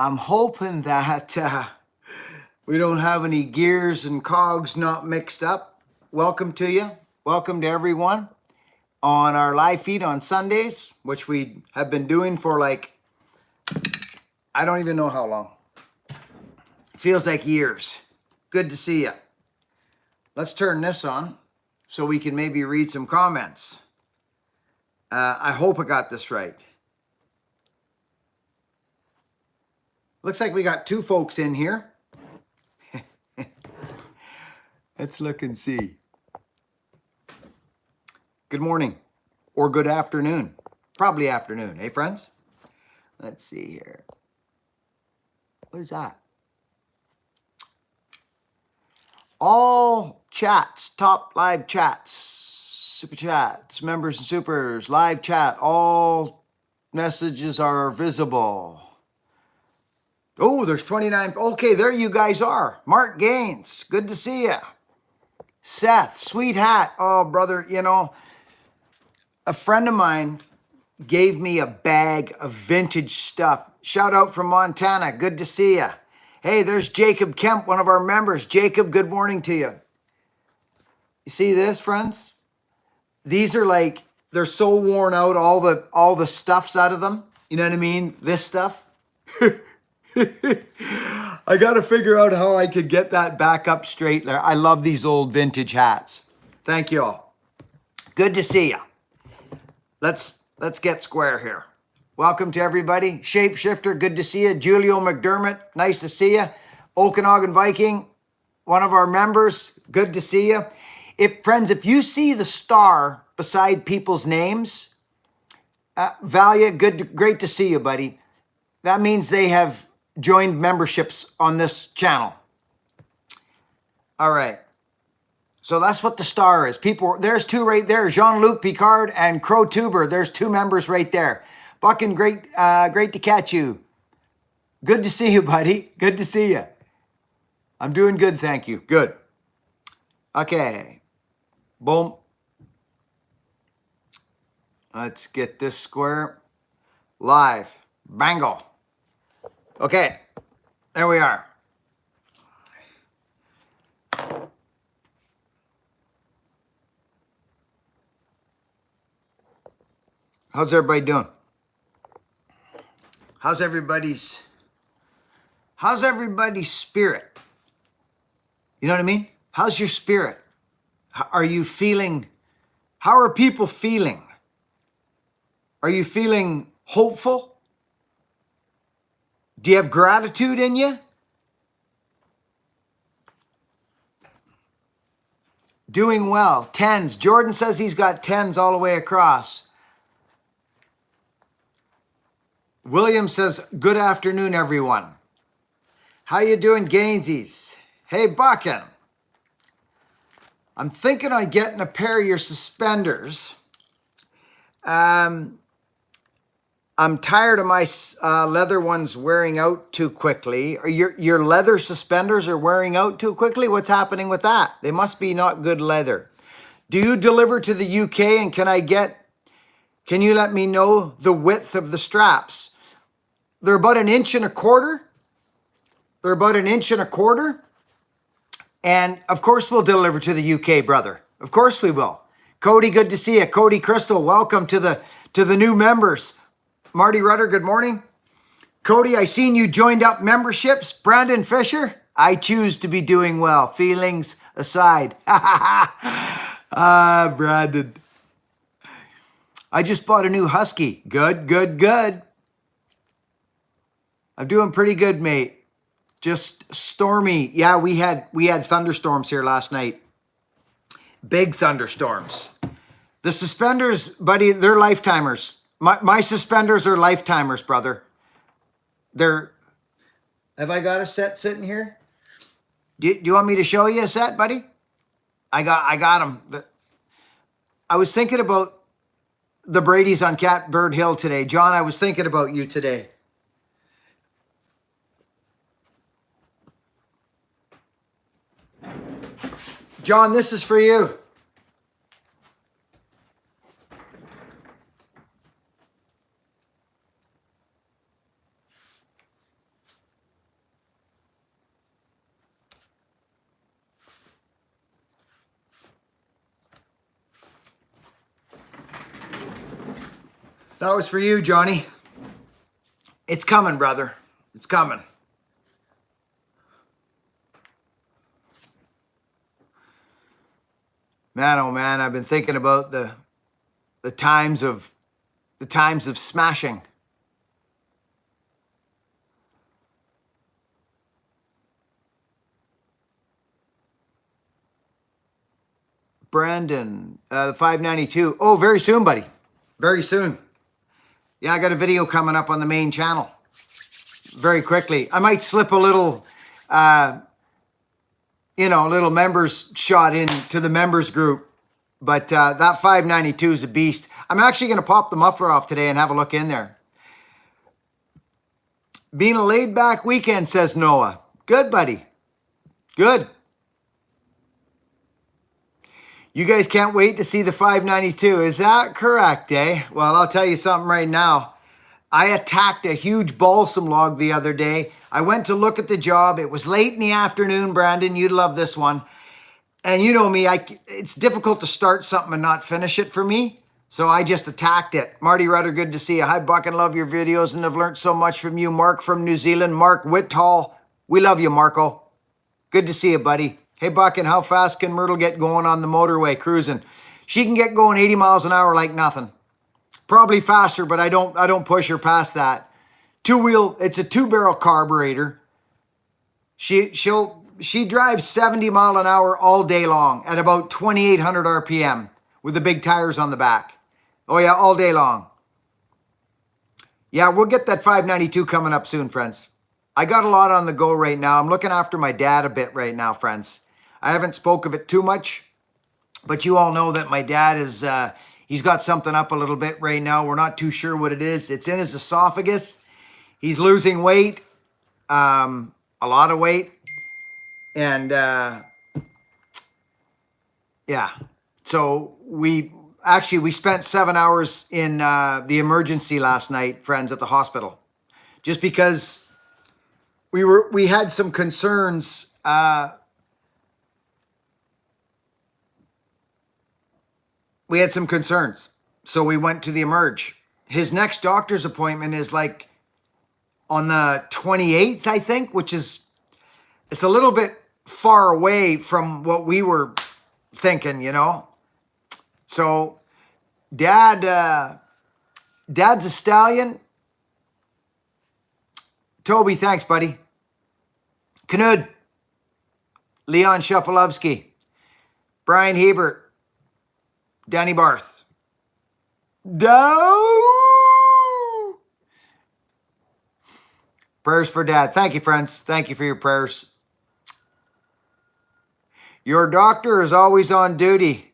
I'm hoping that we don't have any gears and cogs not mixed up. Welcome to you. Welcome to everyone on our live feed on Sundays, which we have been doing for like, I don't even know how long. It feels like years. Good to see you. Let's turn this on so we can maybe read some comments. I hope I got this right. Looks like we got two folks in here. Let's look and see. Good morning or good afternoon. Probably afternoon. Hey, friends? Let's see here. What is that? All chats, top live chats, super chats, members and supers, live chat, all messages are visible. Oh, there's 29. Okay, there you guys are. Mark Gaines, good to see you. Seth, sweet hat. Oh, brother, you know, a friend of mine gave me a bag of vintage stuff. Shout out from Montana. Good to see you. Hey, there's Jacob Kemp, one of our members. Jacob, good morning to you. You see this, friends? These are like, they're so worn out, all the stuff's out of them. You know what I mean? This stuff. I got to figure out how I could get that back up straight. I love these old vintage hats. Thank you all. Good to see you. Let's get square here. Welcome to everybody. Shapeshifter, good to see you. Julio McDermott, nice to see you. Okanagan Viking, one of our members, good to see you. Friends, if you see the star beside people's names, Valia, great to see you, buddy. That means they have joined memberships on this channel. All right. So that's what the star is. People, there's two right there. Jean-Luc Picard and Crow Tuber. There's two members right there. Buckin, great to catch you. Good to see you, buddy. Good to see you. I'm doing good, thank you. Good. Okay. Boom. Let's get this square. Live. Bango. Okay. There we are. How's everybody doing? How's everybody's spirit? You know what I mean? How's your spirit? Are you feeling, how are people feeling? Are you feeling hopeful? Do you have gratitude in you? Doing well. 10s. Jordan says he's got 10s all the way across. William says, good afternoon, everyone. How you doing, Gainsies? Hey, Buckin. I'm thinking on getting a pair of your suspenders. I'm tired of my leather ones wearing out too quickly. Your leather suspenders are wearing out too quickly? What's happening with that? They must be not good leather. Do you deliver to the UK, and can you let me know the width of the straps? They're about 1.25 inches. And of course we'll deliver to the UK, brother. Of course we will. Cody, good to see you. Cody Crystal, welcome to the new members. Marty Rudder, good morning. Cody, I seen you joined up memberships. Brandon Fisher, I choose to be doing well. Feelings aside. Brandon. I just bought a new Husky. Good. I'm doing pretty good, mate. Just stormy. Yeah, we had thunderstorms here last night. Big thunderstorms. The suspenders, buddy, they're lifetimers. My suspenders are lifetimers, brother. Have I got a set sitting here? Do you want me to show you a set, buddy? I got them. I was thinking about the Brady's on Catbird Hill today. John, I was thinking about you today. John, this is for you. That was for you, Johnny. It's coming, brother. It's coming. Man, oh man, I've been thinking about the times of smashing. Brandon, 592. Oh, very soon, buddy. Very soon. Yeah, I got a video coming up on the main channel. Very quickly. I might slip a little, a little members shot into the members group. But that 592 is a beast. I'm actually going to pop the muffler off today and have a look in there. Being a laid-back weekend, says Noah. Good, buddy. Good. You guys can't wait to see the 592. Is that correct, eh? Well, I'll tell you something right now. I attacked a huge balsam log the other day. I went to look at the job. It was late in the afternoon, Brandon. You'd love this one. And you know me, it's difficult to start something and not finish it for me. So I just attacked it. Marty Rudder, good to see you. Hi, Buckin, love your videos and have learned so much from you. Mark from New Zealand. Mark Whittall. We love you, Marco. Good to see you, buddy. Hey, Buckin, how fast can Myrtle get going on the motorway cruising? She can get going 80 miles an hour like nothing. Probably faster, but I don't push her past that. Two-wheel, it's a 2-barrel carburetor. She drives 70 mile an hour all day long at about 2,800 RPM with the big tires on the back. Oh yeah, all day long. Yeah, we'll get that 592 coming up soon, friends. I got a lot on the go right now. I'm looking after my dad a bit right now, friends. I haven't spoke of it too much, but you all know that my dad is, he's got something up a little bit right now. We're not too sure what it is. It's in his esophagus. He's losing weight, a lot of weight. And yeah, so we spent 7 hours in the emergency last night, friends, at the hospital, just because we had some concerns. We had some concerns, so we went to the emerge. His next doctor's appointment is like on the 28th, I think, which is, it's a little bit far away from what we were thinking, you know. So dad's a stallion. Toby, thanks, buddy. Knud, Leon Shufalovsky, Brian Hebert, Danny Barth. Prayers for Dad. Thank you, friends. Thank you for your prayers. Your doctor is always on duty.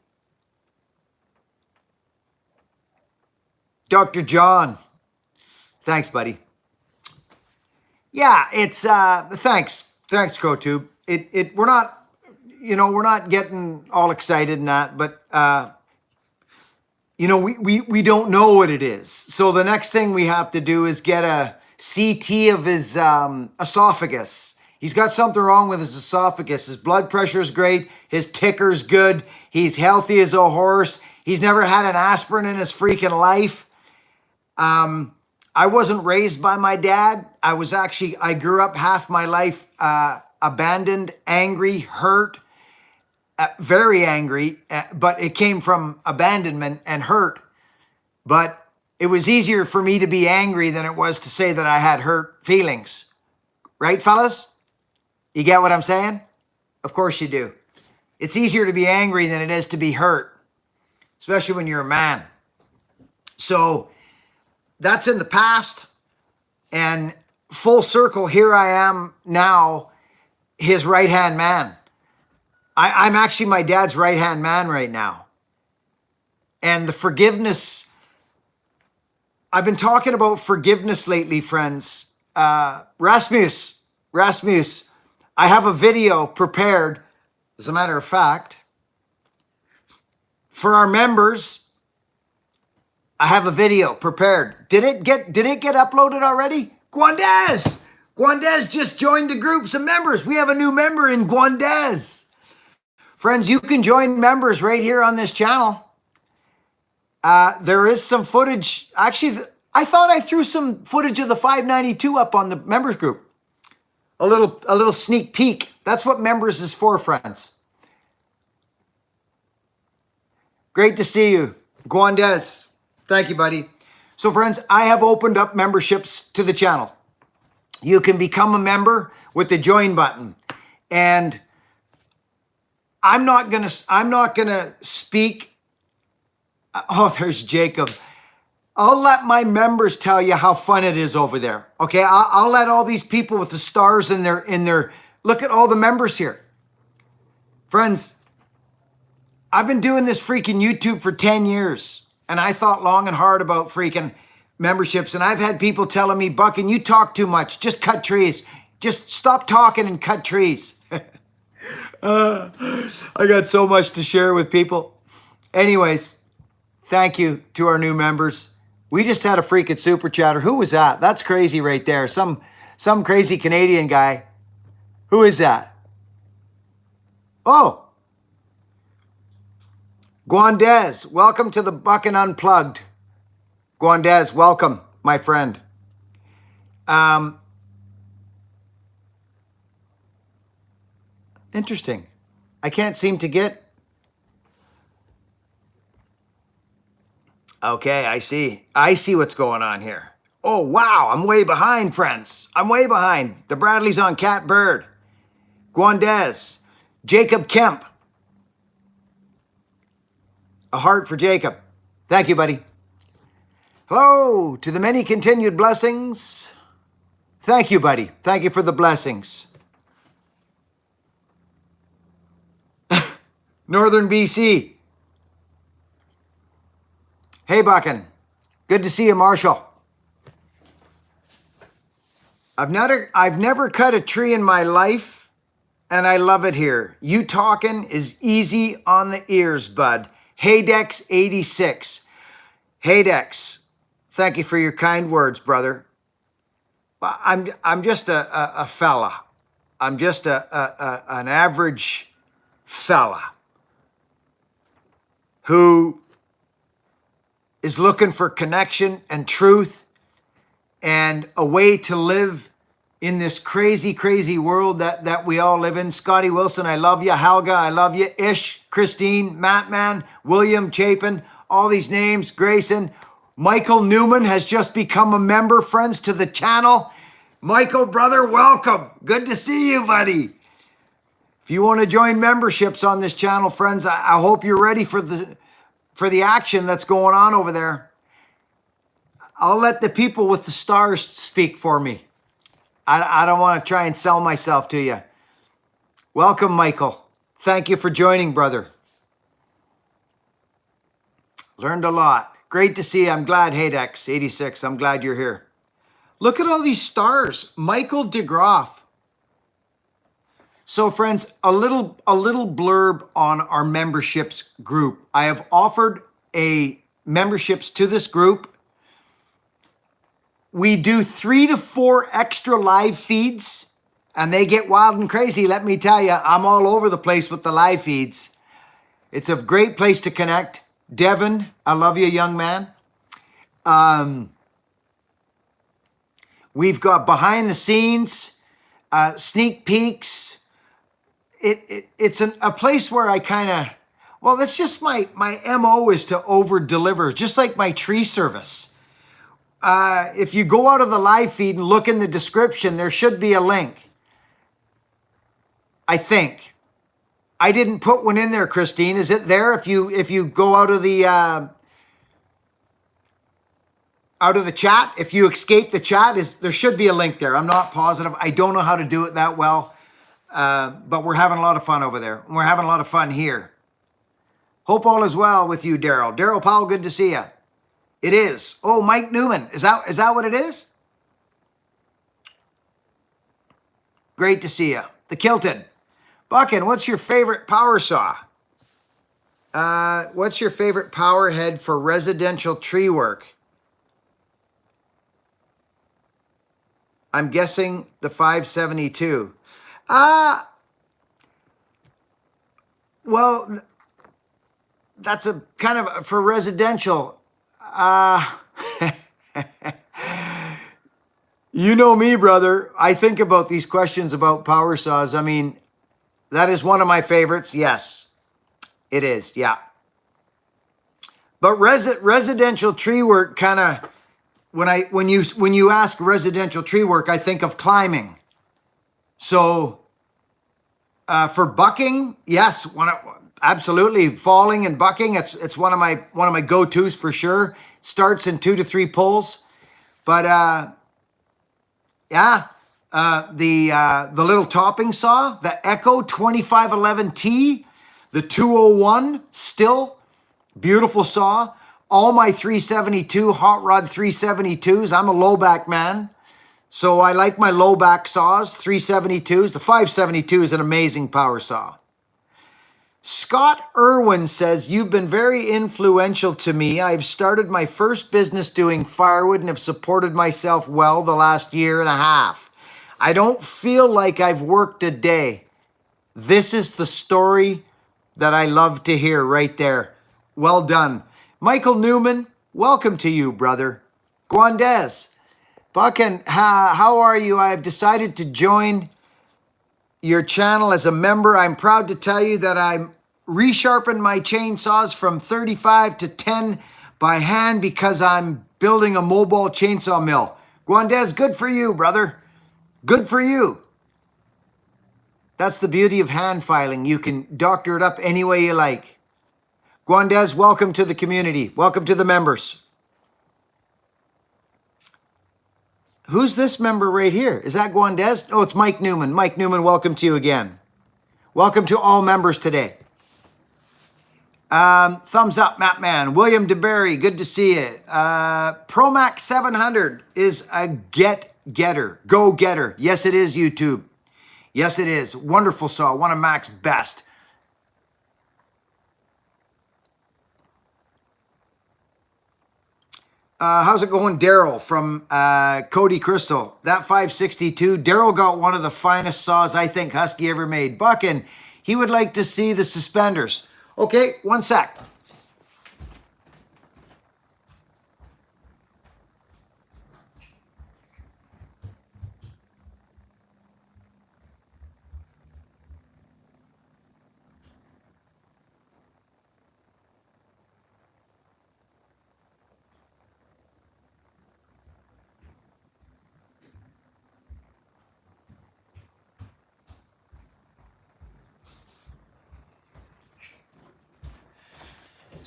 Dr. John. Thanks, buddy. Yeah, it's thanks. Thanks, GoTube. We're not getting all excited and that, but we don't know what it is. So the next thing we have to do is get a CT of his esophagus. He's got something wrong with his esophagus. His blood pressure is great. His ticker's good. He's healthy as a horse. He's never had an aspirin in his freaking life. I wasn't raised by my dad. I grew up half my life abandoned, angry, hurt, very angry, but it came from abandonment and hurt. But it was easier for me to be angry than it was to say that I had hurt feelings. Right, fellas? You get what I'm saying? Of course you do. It's easier to be angry than it is to be hurt, especially when you're a man. So that's in the past, and full circle, here I am now, his right-hand man. I'm actually my dad's right-hand man right now. And the forgiveness, I've been talking about forgiveness lately, friends. Rasmus, I have a video prepared, as a matter of fact, for our members. I have a video prepared. Did it get uploaded already? Guandez just joined the group. Some members. We have a new member in Guandez. Friends, you can join members right here on this channel. There is some footage. Actually, I thought I threw some footage of the 592 up on the members group. A little sneak peek. That's what members is for, friends. Great to see you. Guandez. Thank you, buddy. So, friends, I have opened up memberships to the channel. You can become a member with the join button. And I'm not gonna speak. Oh, there's Jacob. I'll let my members tell you how fun it is over there. Okay, I'll let all these people with the stars in their look at all the members here. Friends, I've been doing this freaking YouTube for 10 years, and I thought long and hard about freaking memberships, and I've had people telling me, Buckin, you talk too much. Just cut trees. Just stop talking and cut trees. I got so much to share with people. Anyways, thank you to our new members. We just had a freaking super chatter. Who was that? That's crazy right there. Some crazy Canadian guy. Who is that? Oh. Guandez, welcome to the Buckin Unplugged. Guandez, welcome, my friend. Interesting. I can't seem to get... Okay, I see. I see what's going on here. Oh, wow. I'm way behind, friends. I'm way behind. The Bradley's on Cat Bird. Guandez. Jacob Kemp. A heart for Jacob. Thank you, buddy. Hello to the many continued blessings. Thank you, buddy. Thank you for the blessings. Northern BC. Hey, Buckin. Good to see you, Marshall. I've never cut a tree in my life, and I love it here. You talking is easy on the ears, bud. Haydex86. Haydex, thank you for your kind words, brother. I'm just a fella. I'm just an average fella who is looking for connection and truth and a way to live in this crazy, crazy world that we all live in. Scotty Wilson, I love you. Helga, I love you. Ish, Christine, Mattman, William Chapin, all these names. Grayson, Michael Newman has just become a member, friends, to the channel. Michael, brother, welcome. Good to see you, buddy. If you want to join memberships on this channel, friends, I hope you're ready for the action that's going on over there. I'll let the people with the stars speak for me. I don't want to try and sell myself to you. Welcome, Michael. Thank you for joining, brother. Learned a lot. Great to see you. I'm glad, Haydex86, I'm glad you're here. Look at all these stars. Michael DeGroff. So, friends, a little blurb on our memberships group. I have offered memberships to this group. We do 3 to 4 extra live feeds, and they get wild and crazy. Let me tell you, I'm all over the place with the live feeds. It's a great place to connect. Devin, I love you, young man. We've got behind the scenes, sneak peeks. It's a place where I kind of, well, that's just my MO is to over deliver, just like my tree service. If you go out of the live feed and look in the description, there should be a link. I think. I didn't put one in there, Christine. Is it there? If you go out of the chat, if you escape the chat, there should be a link there. I'm not positive. I don't know how to do it that well. But we're having a lot of fun over there. We're having a lot of fun here. Hope all is well with you, Daryl. Daryl Powell, good to see you. It is. Oh, Mike Newman. Is that what it is? Great to see you. The Kilted. Buckin, what's your favorite power saw? What's your favorite power head for residential tree work? I'm guessing the 572. Well, that's a kind of for residential. Uh, you know me, brother. I think about these questions about power saws. I mean, that is one of my favorites. Yes, it is. Yeah. But residential tree work kind of, when you ask residential tree work, I think of climbing. So for bucking, yes, absolutely, falling and bucking. It's one of my go-tos for sure. Starts in 2 to 3 pulls, but yeah, the little topping saw, the Echo 2511T, the 201, still beautiful saw. All my 372 hot rod 372s. I'm a low back man, so I like my low back saws, 372s. The 572 is an amazing power saw. Scott Irwin says, you've been very influential to me. I've started my first business doing firewood and have supported myself well the last year and a half. I don't feel like I've worked a day. This is the story that I love to hear right there. Well done. Michael Newman, welcome to you, brother. Guandez, Buckin, how are you? I've decided to join your channel as a member. I'm proud to tell you that I'm resharpened my chainsaws from 35 to 10 by hand because I'm building a mobile chainsaw mill. Guandez, good for you, brother. Good for you. That's the beauty of hand filing. You can doctor it up any way you like. Guandez, welcome to the community. Welcome to the members. Who's this member right here? Is that Guandez? Oh, it's Mike Newman. Mike Newman, welcome to you again. Welcome to all members today. Thumbs up, Matt Man. William DeBerry, good to see you. Promax 700 is a getter, go-getter. Yes, it is, YouTube. Yes, it is. Wonderful saw, one of Mac's best. How's it going, Daryl from Cody Crystal? That 562, Daryl got one of the finest saws I think Husky ever made. Buckin, he would like to see the suspenders. Okay, one sec.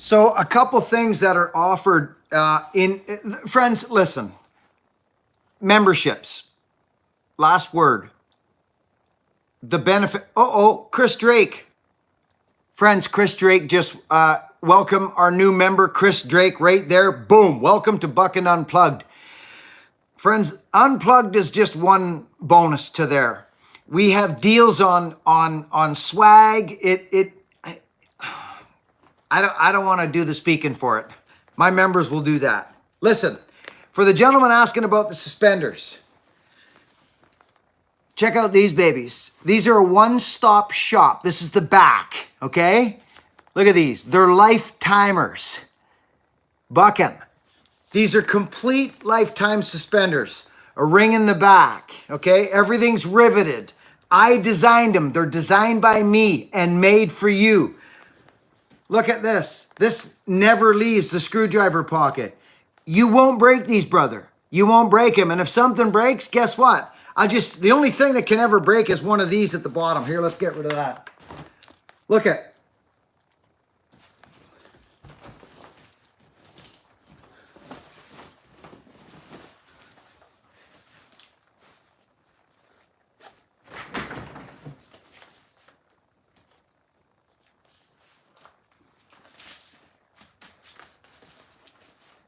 So a couple things that are offered friends, listen, memberships, last word, the benefit, Chris Drake. Friends, Chris Drake just welcome our new member, Chris Drake, right there. Boom, welcome to Buckin Unplugged. Friends, Unplugged is just one bonus to there. We have deals on swag. I don't want to do the speaking for it. My members will do that. Listen, for the gentleman asking about the suspenders, check out these babies. These are a one-stop shop. This is the back, okay? Look at these. They're lifetimers. Buckin. These are complete lifetime suspenders. A ring in the back, okay? Everything's riveted. I designed them. They're designed by me and made for you. Look at this. This never leaves the screwdriver pocket. You won't break these, brother. You won't break them. And if something breaks, guess what? The only thing that can ever break is one of these at the bottom. Here, let's get rid of that. Look at.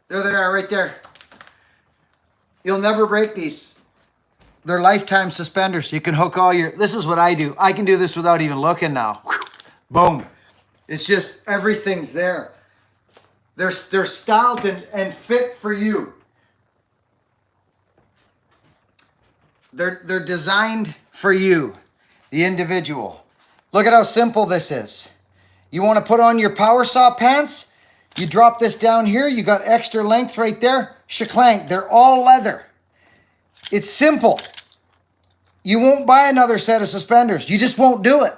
There they are right there. You'll never break these. They're lifetime suspenders. You can hook all your, this is what I do. I can do this without even looking now. Whew. Boom. It's just, everything's there. They're styled and fit for you. They're designed for you, the individual. Look at how simple this is. You want to put on your power saw pants? You drop this down here. You got extra length right there. Shaklank. They're all leather. It's simple. You won't buy another set of suspenders. You just won't do it.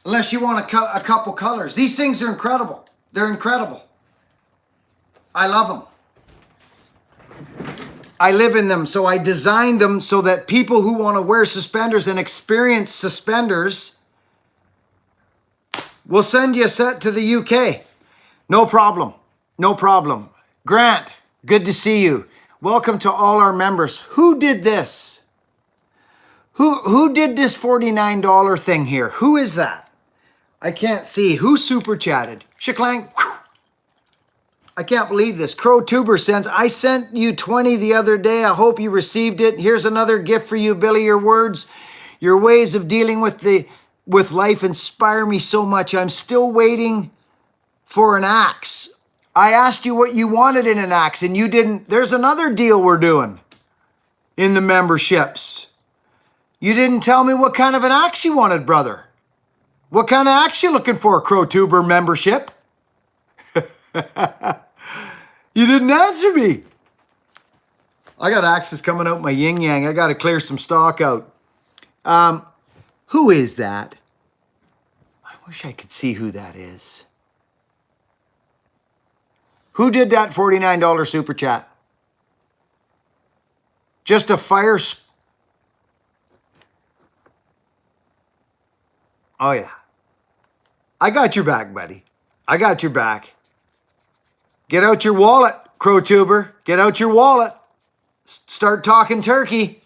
Unless you want a couple colors. These things are incredible. They're incredible. I love them. I live in them, so I designed them so that people who want to wear suspenders and experience suspenders will send you a set to the UK. No problem. No problem. Grant, good to see you. Welcome to all our members. Who did this? Who did this $49 thing here? Who is that? I can't see. Who super chatted? Shaklang. I can't believe this. Crow Tuber sends, I sent you 20 the other day. I hope you received it. Here's another gift for you, Billy. Your words, your ways of dealing with life inspire me so much. I'm still waiting for an axe. I asked you what you wanted in an axe and you didn't. There's another deal we're doing in the memberships. You didn't tell me what kind of an axe you wanted, brother. What kind of axe you looking for, Crow Tuber membership? You didn't answer me. I got axes coming out my yin yang. I got to clear some stock out. Who is that? I wish I could see who that is. Who did that $49 super chat? Just a fire. Oh, yeah. I got your back, buddy. I got your back. Get out your wallet, Crow Tuber. Get out your wallet. Start talking turkey.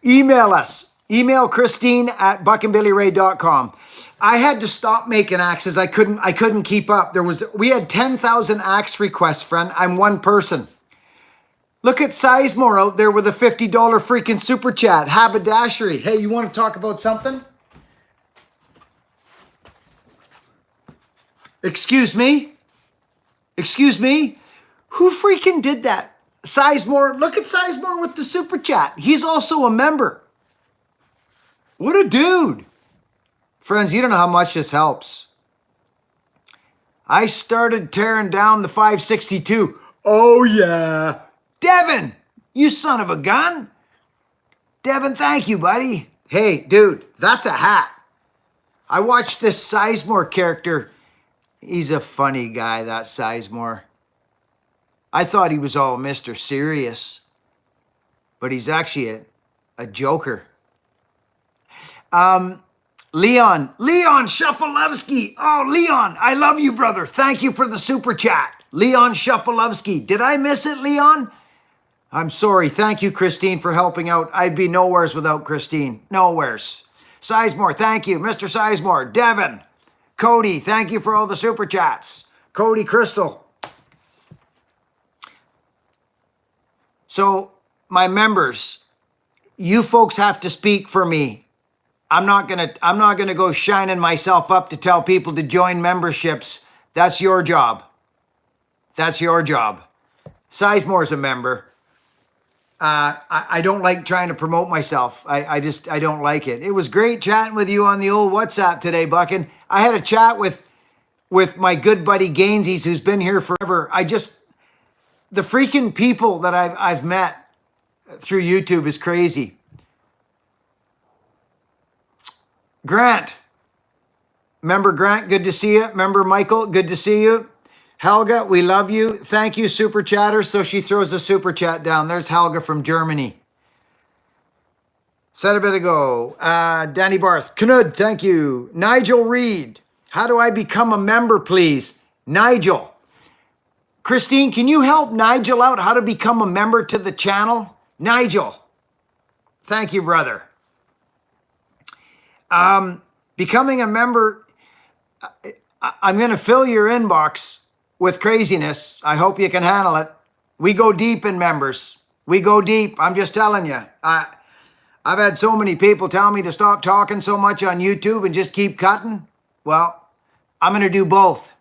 Email us. Email Christine at buckinbillyray.com. I had to stop making axes. I couldn't keep up. We had 10,000 axe requests, friend. I'm one person. Look at Sizemore out there with a $50 freaking super chat. Haberdashery. Hey, you want to talk about something? Excuse me? Excuse me? Who freaking did that? Sizemore. Look at Sizemore with the super chat. He's also a member. What a dude. Friends, you don't know how much this helps. I started tearing down the 562. Oh, yeah. Devin, you son of a gun. Devin, thank you, buddy. Hey, dude, that's a hat. I watched this Sizemore character. He's a funny guy, that Sizemore. I thought he was all Mr. Serious, but he's actually a joker. Leon Shuffalowski. Oh, Leon, I love you, brother. Thank you for the super chat. Leon Shuffalowski. Did I miss it, Leon? I'm sorry. Thank you, Christine, for helping out. I'd be nowheres without Christine. Nowheres. Sizemore, thank you. Mr. Sizemore. Devin. Cody, thank you for all the super chats. Cody Crystal. So, my members, you folks have to speak for me. I'm not gonna go shining myself up to tell people to join memberships. That's your job. That's your job. Sizemore's a member. I don't like trying to promote myself. I don't like it. It was great chatting with you on the old WhatsApp today, Buckin. I had a chat with my good buddy Gainsies, who's been here forever. The freaking people that I've met through YouTube is crazy. Grant. Member Grant, good to see you. Member Michael, good to see you. Helga, we love you. Thank you, super chatter. So she throws a super chat down. There's Helga from Germany. Said a bit ago. Danny Barth. Knud, thank you. Nigel Reed. How do I become a member, please? Nigel. Christine, can you help Nigel out how to become a member to the channel? Nigel. Thank you, brother. Becoming a member, I'm going to fill your inbox with craziness. I hope you can handle it. We go deep in members. We go deep. I'm just telling you. I've had so many people tell me to stop talking so much on YouTube and just keep cutting. Well, I'm going to do both.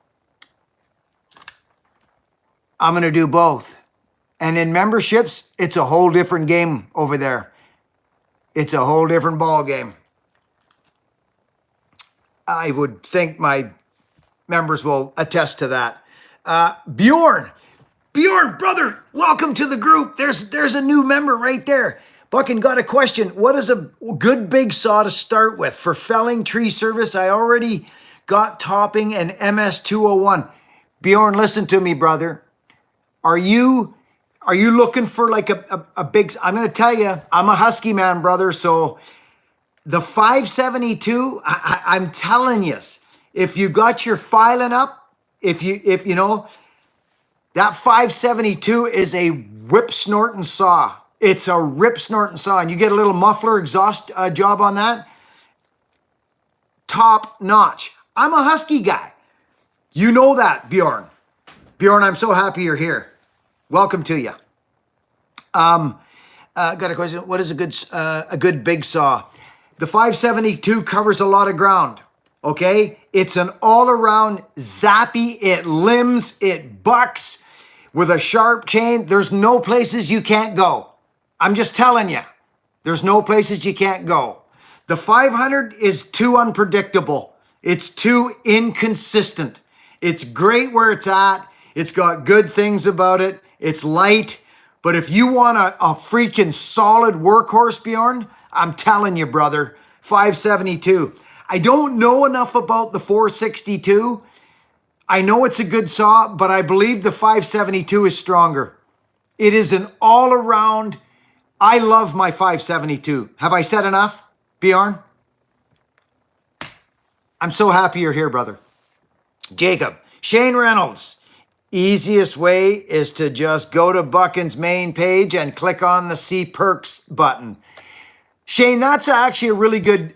I'm going to do both. And in memberships, it's a whole different game over there. It's a whole different ball game. I would think my members will attest to that. Bjorn, brother, welcome to the group. There's a new member right there. Buckin got a question. What is a good big saw to start with for felling tree service? I already got topping and MS-201. Bjorn, listen to me, brother. Are you looking for like a big? I'm going to tell you, I'm a husky man, brother. So the 572, I'm telling you, if you got your filing up, if you know, that 572 is a whip snorting saw. It's a rip snorting saw, and you get a little muffler exhaust job on that. Top notch. I'm a husky guy. You know that, Bjorn. Bjorn, I'm so happy you're here. Welcome to you. Got a question. What is a good big saw? The 572 covers a lot of ground. Okay, it's an all-around zappy. It limbs. It bucks with a sharp chain. There's no places you can't go. I'm just telling you, there's no places you can't go. The 500 is too unpredictable. It's too inconsistent. It's great where it's at. It's got good things about it. It's light. But if you want a freaking solid workhorse, Bjorn, I'm telling you, brother, 572. I don't know enough about the 462. I know it's a good saw, but I believe the 572 is stronger. It is an all-around. I love my 572. Have I said enough, Bjorn? I'm so happy you're here, brother. Jacob, Shane Reynolds. Easiest way is to just go to Buckin's main page and click on the See Perks button. Shane, that's actually a really good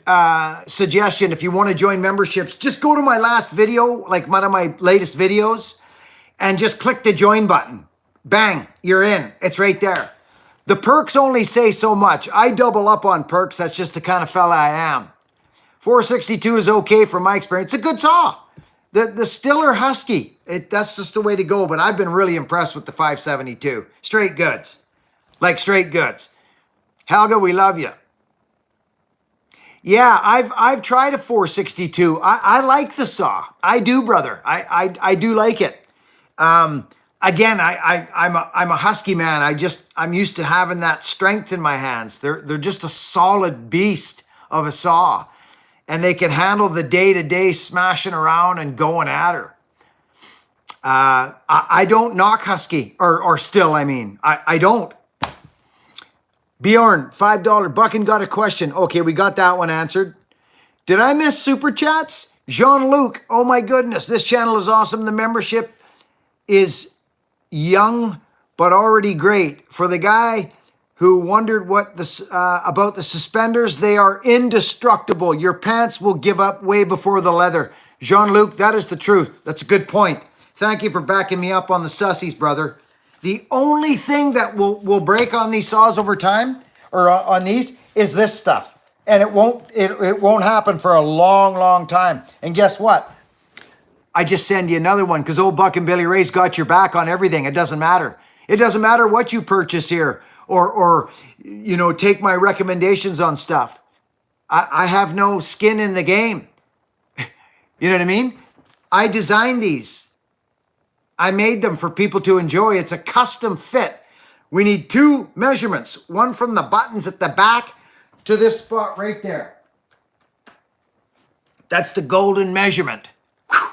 suggestion. If you want to join memberships, just go to my last video, like one of my latest videos, and just click the join button. Bang, you're in. It's right there. The perks only say so much. I double up on perks. That's just the kind of fella I am. 462 is okay from my experience. It's a good saw. The Stiller Husky, that's just the way to go. But I've been really impressed with the 572. Straight goods. Like straight goods. Helga, we love you. Yeah, I've tried a 462. I like the saw. I do, brother. I do like it. Again, I'm a husky man. I'm used to having that strength in my hands. They're just a solid beast of a saw, and they can handle the day-to-day smashing around and going at her. I don't knock husky or still. I mean, I don't. Bjorn, $5. Buckin got a question. Okay, we got that one answered. Did I miss super chats? Jean-Luc, oh my goodness, this channel is awesome. The membership is young but already great. For the guy who wondered what about the suspenders, they are indestructible. Your pants will give up way before the leather. Jean-Luc, that is the truth. That's a good point. Thank you for backing me up on the sussies, brother. The only thing that will break on these saws over time, or on these, is this stuff. And it won't happen for a long, long time. And guess what? I just send you another one because old Buckin Billy Ray's got your back on everything. It doesn't matter. It doesn't matter what you purchase here or you know, take my recommendations on stuff. I have no skin in the game. You know what I mean? I designed these. I made them for people to enjoy. It's a custom fit. We need two measurements, one from the buttons at the back to this spot right there. That's the golden measurement. Whew.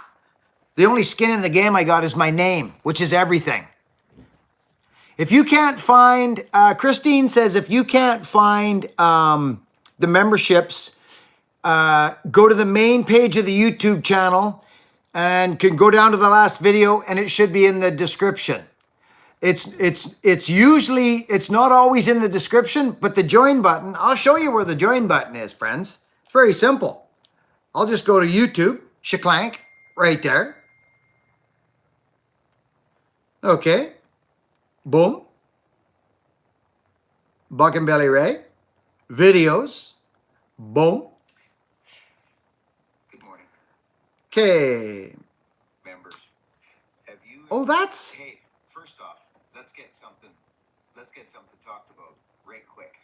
The only skin in the game I got is my name, which is everything. If you can't find, Christine says, if you can't find the memberships, go to the main page of the YouTube channel and can go down to the last video, and it should be in the description. It's usually, it's not always in the description, but the join button, I'll show you where the join button is, friends. It's very simple. I'll just go to YouTube, shaklank, right there. Okay. Boom. Buckin Billy Ray. Videos. Boom. Good morning. Okay. Members, have you... Oh, that's... Hey, first off, let's get something talked about right quick.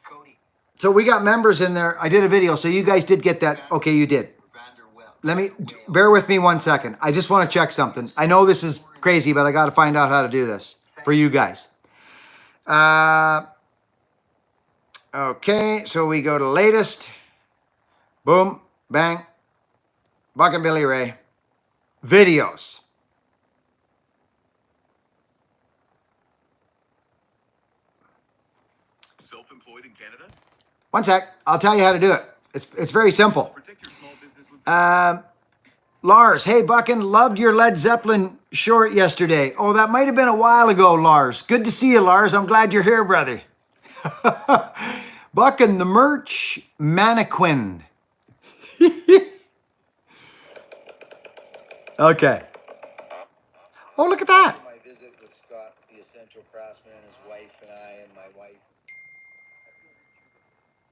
Cody. So we got members in there. I did a video, so you guys did get that. Okay, you did. Let me, bear with me 1 second. I just want to check something. I know this is crazy, but I got to find out how to do this for you guys. Okay, so we go to latest. Boom, bang. Buckin Billy Ray. Videos. Self-employed in Canada? 1 sec. I'll tell you how to do it. It's very simple. Protect your small business with Lars, hey Buckin, loved your Led Zeppelin short yesterday. Oh, that might have been a while ago, Lars. Good to see you, Lars. I'm glad you're here, brother. Buckin, the merch mannequin. Okay. Oh, look at that. My visit with Scott, the essential craftsman, and his wife, and my wife.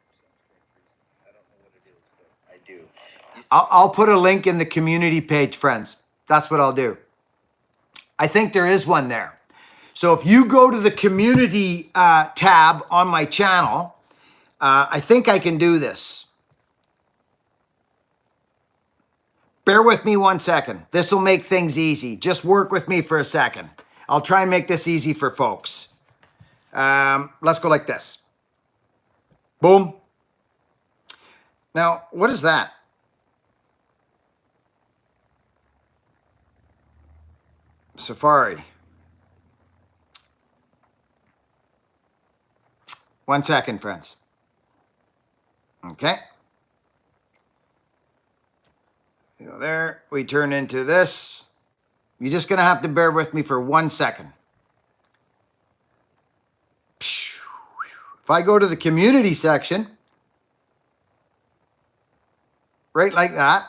For some strange reason. I don't know what it is, but I do. I'll put a link in the community page, friends. That's what I'll do. I think there is one there. So if you go to the community tab on my channel, I think I can do this. Bear with me 1 second. This will make things easy. Just work with me for a second. I'll try and make this easy for folks. Let's go like this. Boom. Now, what is that? Safari. 1 second, friends. Okay. We go there. We turn into this. You're just going to have to bear with me for 1 second. If I go to the community section, right like that.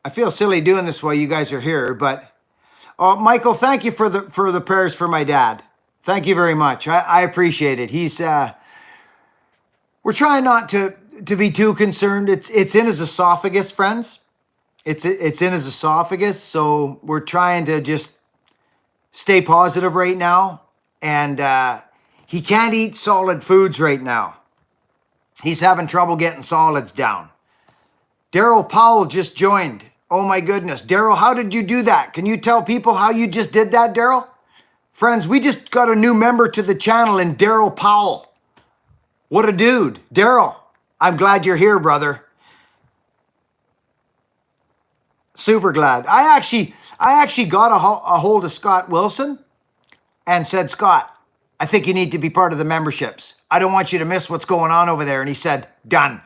I feel silly doing this while you guys are here, but oh, Michael, thank you for the prayers for my dad. Thank you very much. I appreciate it. He's we're trying not to be too concerned. It's in his esophagus, friends. It's in his esophagus, so we're trying to just stay positive right now. And he can't eat solid foods right now. He's having trouble getting solids down. Daryl Powell just joined. Oh my goodness. Daryl, how did you do that? Can you tell people how you just did that, Daryl? Friends, we just got a new member to the channel in Daryl Powell. What a dude. Daryl, I'm glad you're here, brother. Super glad. I actually got a hold of Scott Wilson and said, Scott, I think you need to be part of the memberships. I don't want you to miss what's going on over there. And he said, done.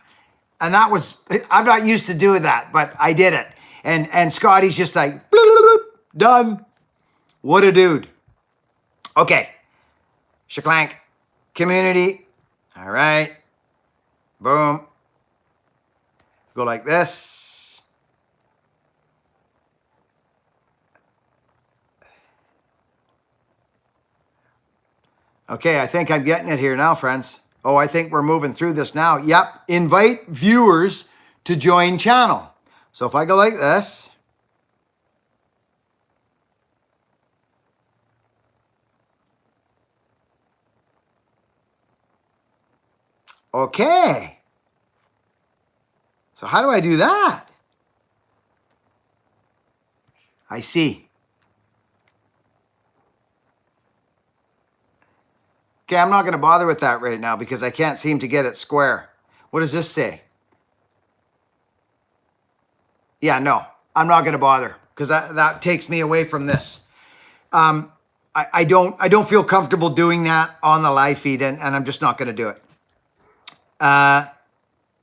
And that was, I'm not used to doing that, but I did it. And Scotty's just like, bloop, bloop, bloop, done. What a dude. Okay. Shaklank. Community. All right. Boom. Go like this. Okay, I think I'm getting it here now, friends. Oh, I think we're moving through this now. Yep. Invite viewers to join channel. So if I go like this. Okay. So how do I do that? I see. Okay, I'm not going to bother with that right now because I can't seem to get it square. What does this say? Yeah, no, I'm not going to bother because that takes me away from this. I don't feel comfortable doing that on the live feed, and I'm just not going to do it.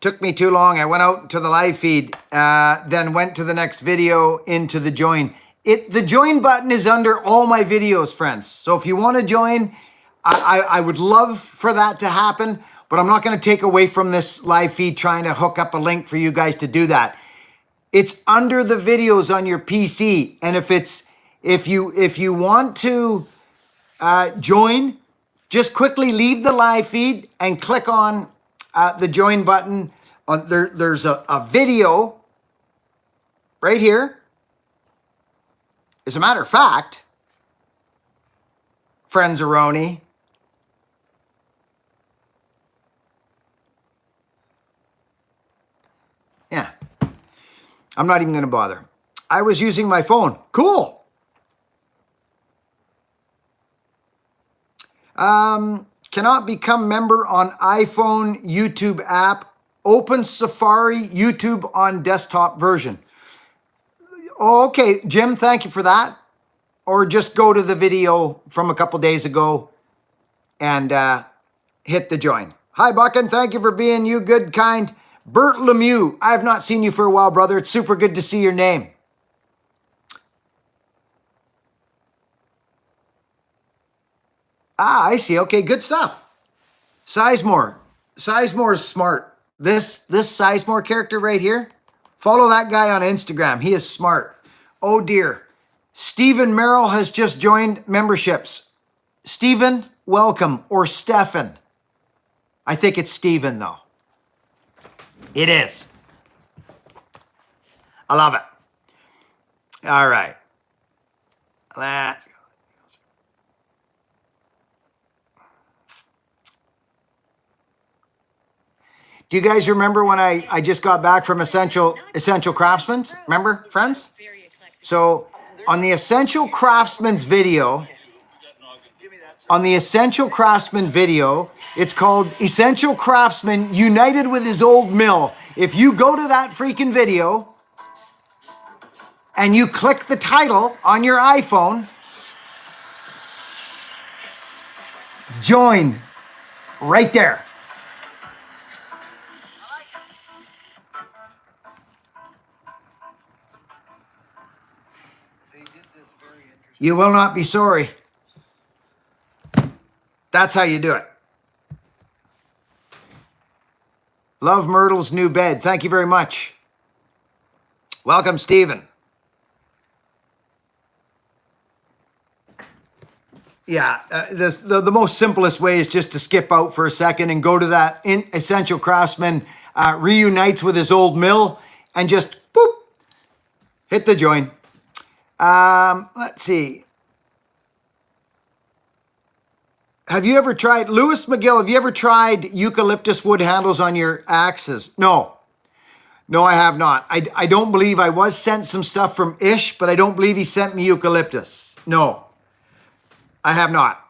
Took me too long. I went out to the live feed, then went to the next video into the join. The join button is under all my videos, friends. So if you want to join, I would love for that to happen, but I'm not going to take away from this live feed trying to hook up a link for you guys to do that. It's under the videos on your PC, and if you want to join, just quickly leave the live feed and click on the join button. There's a video right here. As a matter of fact, Friends-a-roni. Yeah. I'm not even going to bother. I was using my phone. Cool. Cannot become member on iPhone YouTube app. Open Safari YouTube on desktop version. Oh, okay, Jim, thank you for that. Or just go to the video from a couple days ago and hit the join. Hi, Buckin. Thank you for being you good, kind. Bert Lemieux. I have not seen you for a while, brother. It's super good to see your name. Ah, I see. Okay, good stuff. Sizemore. Sizemore is smart. This Sizemore character right here, follow that guy on Instagram. He is smart. Oh, dear. Stephen Merrill has just joined memberships. Stephen, welcome. Or Stefan. I think it's Stephen, though. It is. I love it. All right. Let's go. Do you guys remember when I just got back from Essential Craftsman's? Remember, friends? So on the Essential Craftsman's video, it's called Essential Craftsman United with His Old Mill. If you go to that freaking video and you click the title on your iPhone, join right there. You will not be sorry. That's how you do it. Love Myrtle's new bed. Thank you very much. Welcome, Stephen. Yeah, the most simplest way is just to skip out for a second and go to that Essential Craftsman reunites with his old mill and just boop, hit the join. Let's see. Have you ever tried, Lewis McGill, have you ever tried eucalyptus wood handles on your axes? No. No, I have not. I don't believe I was sent some stuff from Ish, but I don't believe he sent me eucalyptus. No, I have not.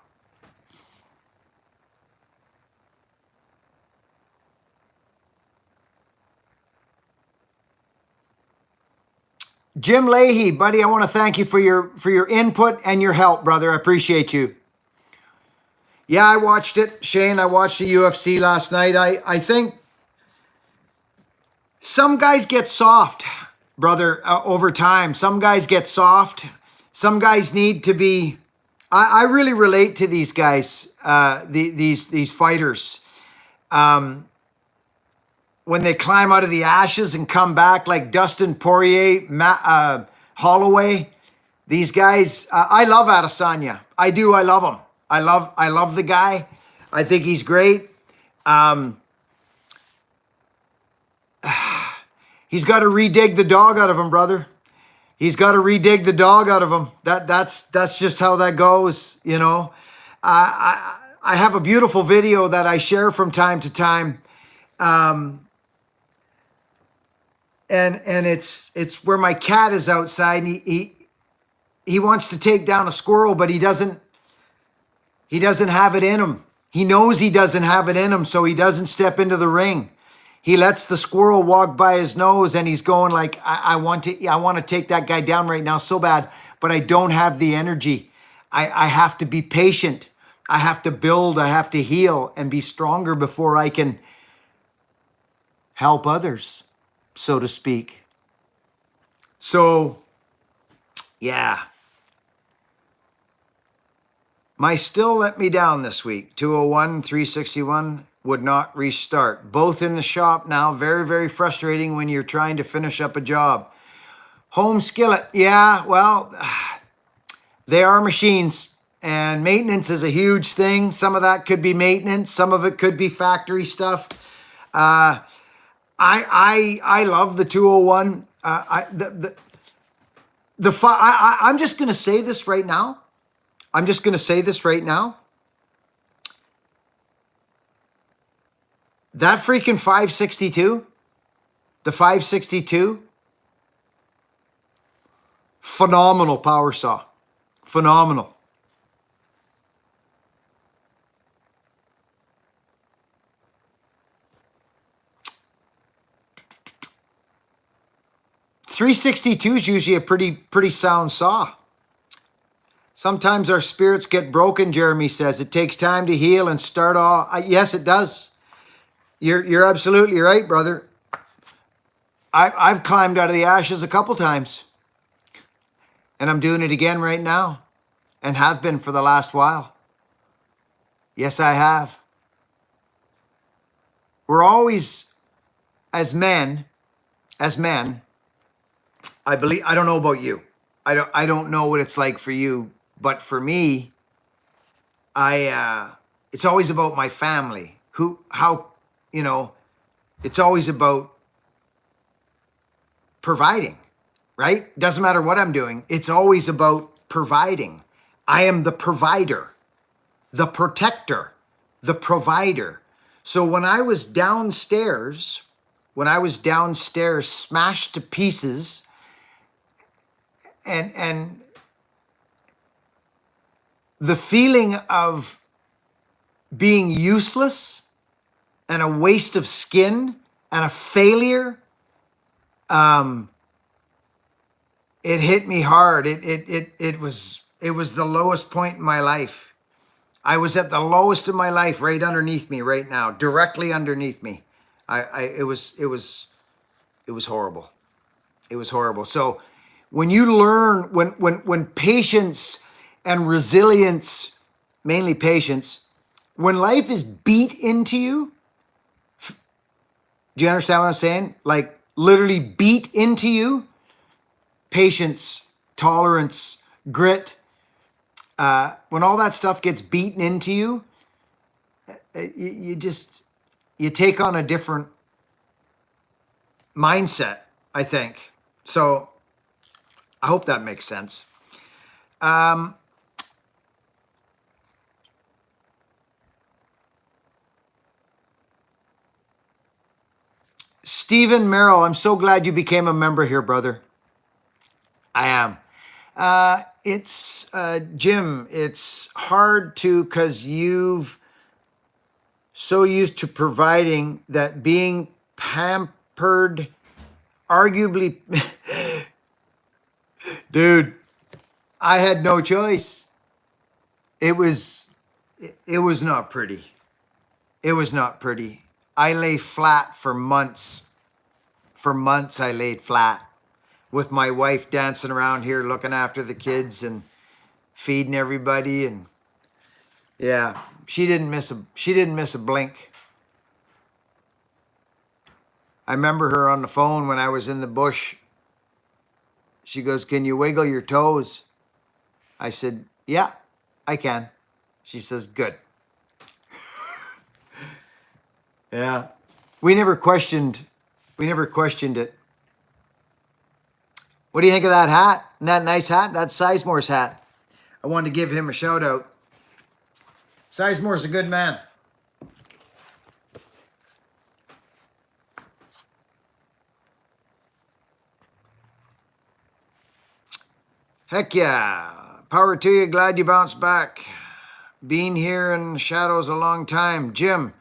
Jim Leahy, buddy, I want to thank you for your input and your help, brother. I appreciate you. Yeah, I watched it. Shane, I watched the UFC last night. I think some guys get soft, brother, over time. Some guys get soft. Some guys need to be... I really relate to these guys, these fighters. When they climb out of the ashes and come back like Dustin Poirier, Holloway, these guys, I love Adesanya. I do. I love him. I love the guy. I think he's great. He's got to redig the dog out of him, brother. He's got to redig the dog out of him. That's just how that goes, you know. I have a beautiful video that I share from time to time. And it's where my cat is outside and he wants to take down a squirrel, but he doesn't have it in him. He knows he doesn't have it in him, so he doesn't step into the ring. He lets the squirrel walk by his nose and he's going like, I want to take that guy down right now so bad, but I don't have the energy. I have to be patient. I have to build, I have to heal and be stronger before I can help others, so to speak. So, yeah. My still let me down this week. 201, 361 would not restart. Both in the shop now. Very, very frustrating when you're trying to finish up a job. Home skillet. Yeah, well, they are machines. And maintenance is a huge thing. Some of that could be maintenance. Some of it could be factory stuff. I love the 201. I'm just going to say this right now. I'm just going to say this right now. That freaking 562, the 562, phenomenal power saw. Phenomenal. .362 is usually a pretty sound saw. Sometimes our spirits get broken, Jeremy says. It takes time to heal and start all. Yes, it does. You're absolutely right, brother. I've climbed out of the ashes a couple times. And I'm doing it again right now. And have been for the last while. Yes, I have. We're always, as men, I believe, I don't know about you. I don't know what it's like for you, but for me, it's always about my family. It's always about providing, right? Doesn't matter what I'm doing. It's always about providing. I am the provider, the protector, the provider. So when I was downstairs, smashed to pieces, and the feeling of being useless and a waste of skin and a failure, it hit me hard. It was the lowest point in my life. I was at the lowest of my life, right underneath me right now, directly underneath me. It was horrible. It was horrible. So when you learn, when patience and resilience, mainly patience, when life is beat into you, do you understand what I'm saying? Like literally beat into you, patience, tolerance, grit, when all that stuff gets beaten into you, you take on a different mindset, I think. So I hope that makes sense. Stephen Merrill, I'm so glad you became a member here, brother. I am. It's Jim, it's hard to, because you've so used to providing that being pampered, arguably, dude, I had no choice. It was not pretty. It was not pretty. I lay flat for months. For months I laid flat with my wife dancing around here looking after the kids and feeding everybody, and yeah, she didn't miss a blink. I remember her on the phone when I was in the bush. She goes, "Can you wiggle your toes?" I said, "Yeah, I can." She says, "Good." Yeah. We never questioned it. What do you think of that hat? Isn't that nice hat? That's Sizemore's hat. I wanted to give him a shout out. Sizemore's a good man. Heck yeah. Power to you. Glad you bounced back. Been here in the shadows a long time. Jim.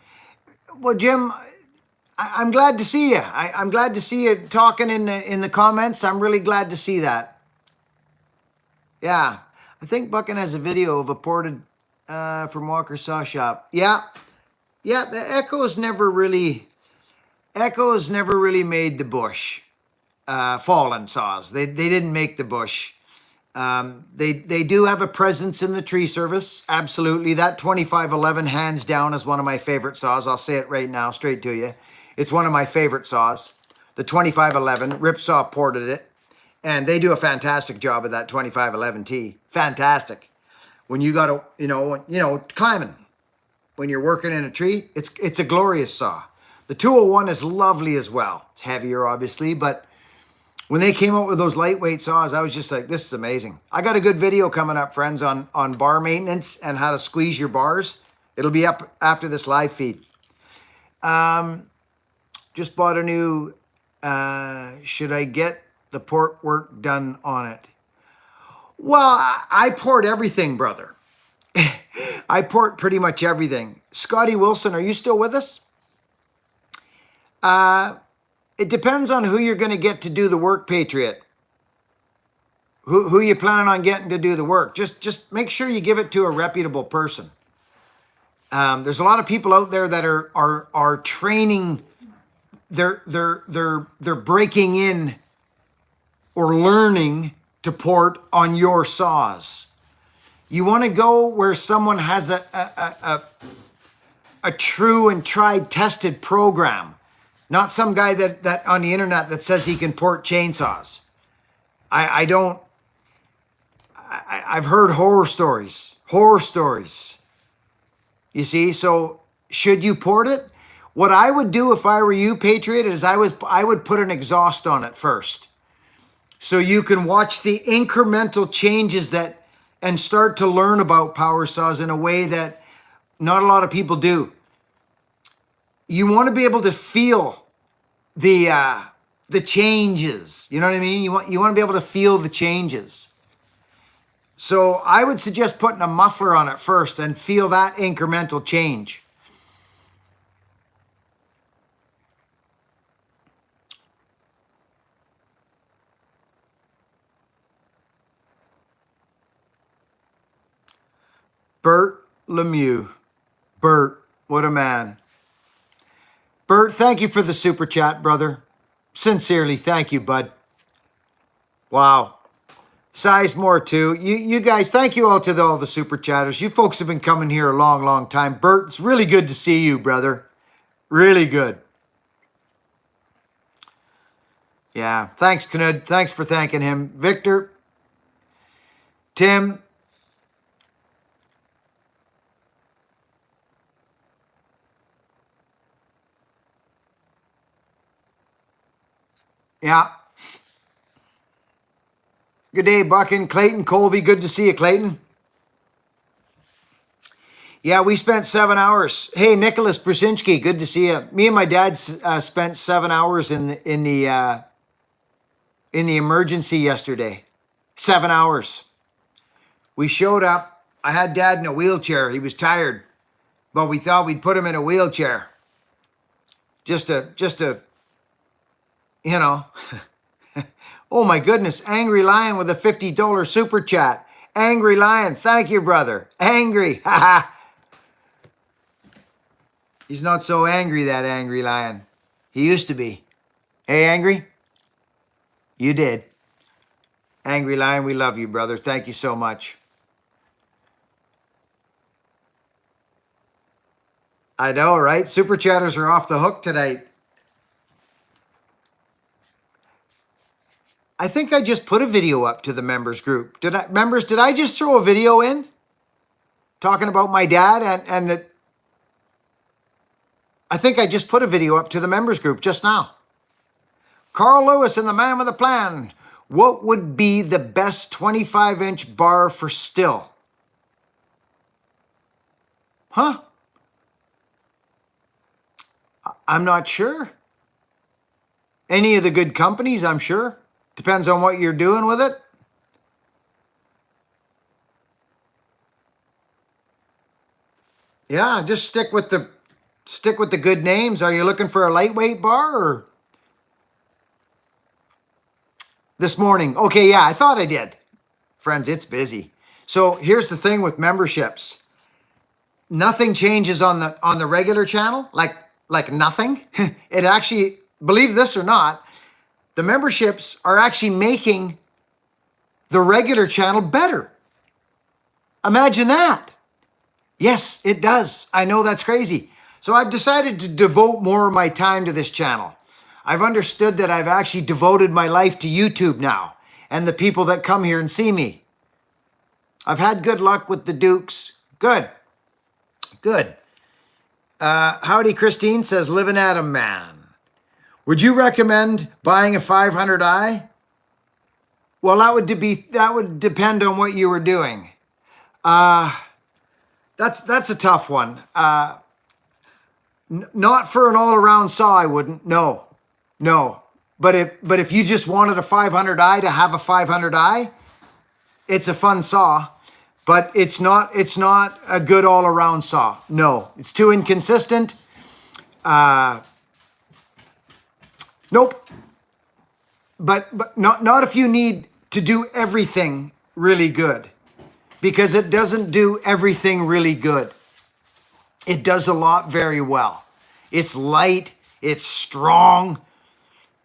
Well, Jim, I'm glad to see you. I'm glad to see you talking in the comments. I'm really glad to see that. Yeah. I think Buckin has a video of a ported from Walker Saw Shop. Yeah. Yeah, the Echoes never really made the bush. Fallen saws. They didn't make the bush. They do have a presence in the tree service. Absolutely. That 2511 hands down is one of my favorite saws. I'll say it right now, straight to you. It's one of my favorite saws. The 2511, Ripsaw ported it. And they do a fantastic job of that 2511T. Fantastic. When you got to, climbing. When you're working in a tree, it's a glorious saw. The 201 is lovely as well. It's heavier, obviously, but When they came out with those lightweight saws, I was just like, this is amazing. I got a good video coming up, friends, on bar maintenance and how to squeeze your bars. It'll be up after this live feed. Just bought a new, should I get the port work done on it? Well, I port everything, brother. I port pretty much everything. Scotty Wilson, are you still with us? It depends on who you're going to get to do the work, Patriot. Who you planning on getting to do the work? Just make sure you give it to a reputable person. There's a lot of people out there that are training. They're breaking in or learning to port on your saws. You want to go where someone has a true and tried, tested program, not some guy that on the internet that says he can port chainsaws. I've heard horror stories. You see, so should you port it? What I would do if I were you, Patriot, is I would put an exhaust on it first. So you can watch the incremental changes and start to learn about power saws in a way that not a lot of people do. You want to be able to feel the changes. You know what I mean? You want to be able to feel the changes. So I would suggest putting a muffler on it first and feel that incremental change. Bert Lemieux. Bert, what a man. Bert, thank you for the super chat, brother. Sincerely, thank you, bud. Wow. Sizemore too. You guys, thank you all to all the super chatters. You folks have been coming here a long, long time. Bert, it's really good to see you, brother. Really good. Yeah, thanks, Knud. Thanks for thanking him. Victor, Tim, yeah. Good day, Buckin. Clayton, Colby, good to see you, Clayton. Yeah, we spent 7 hours. Hey, Nicholas Brzezinski, good to see you. Me and my dad spent 7 hours in the emergency yesterday. 7 hours. We showed up. I had Dad in a wheelchair. He was tired, but we thought we'd put him in a wheelchair. Just to, you know. Oh my goodness, Angry Lion with a $50 super chat. Angry Lion, thank you, brother. Angry, haha. He's not so angry, that Angry Lion. He used to be. Hey, Angry? You did. Angry Lion, we love you, brother. Thank you so much. I know, right? Super chatters are off the hook tonight. I think I just put a video up to the members group. Did I just throw a video in? Talking about my dad and the... I think I just put a video up to the members group just now. Carl Lewis and the man with a plan. What would be the best 25-inch bar for still? Huh? I'm not sure. Any of the good companies, I'm sure. Depends on what you're doing with it. Yeah, just stick with the good names. Are you looking for a lightweight bar or this morning? Okay, yeah, I thought I did. Friends, it's busy. So here's the thing with memberships. Nothing changes on the regular channel, like nothing. It actually, believe this or not, the memberships are actually making the regular channel better. Imagine that. Yes, it does. I know that's crazy. So I've decided to devote more of my time to this channel. I've understood that I've actually devoted my life to YouTube now and the people that come here and see me. I've had good luck with the Dukes. Good. Good. Howdy Christine says, living at 'em, man. Would you recommend buying a 500i Well, that would depend on what you were doing. That's a tough one. Not for an all-around saw, I wouldn't. No, no. But if you just wanted a 500i to have a 500i, it's a fun saw. But it's not a good all-around saw. No, it's too inconsistent. Nope. But not if you need to do everything really good, because it doesn't do everything really good. It does a lot very well. It's light, it's strong,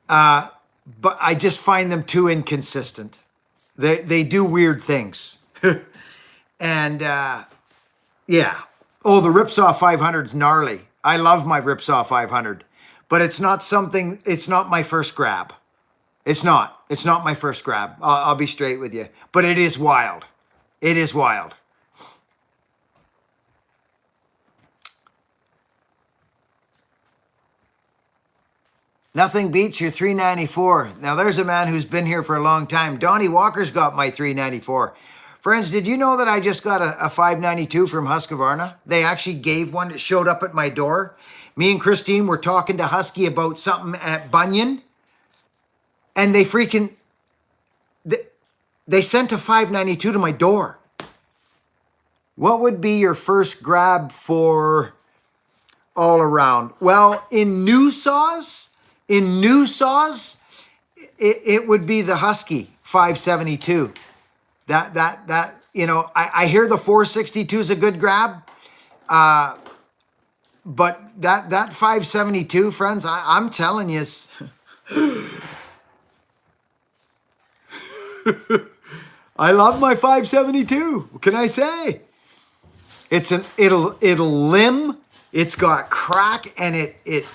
but I just find them too inconsistent. They do weird things. And yeah. Oh, the Ripsaw 500 is gnarly. I love my Ripsaw 500, but it's not my first grab. It's not my first grab. I'll be straight with you, but it is wild. It is wild. Nothing beats your 394. Now there's a man who's been here for a long time. Donnie Walker's got my 394. Friends, did you know that I just got a 592 from Husqvarna? They actually gave one. It showed up at my door. Me and Christine were talking to Husky about something at Bunyan, and they sent a 592 to my door. What would be your first grab for all around? Well, in new saws, it would be the Husky 572. That you know, I hear the 462 is a good grab, but that 572, friends, I'm telling you, I love my 572. What can I say? It'll limb. It's got crack, and it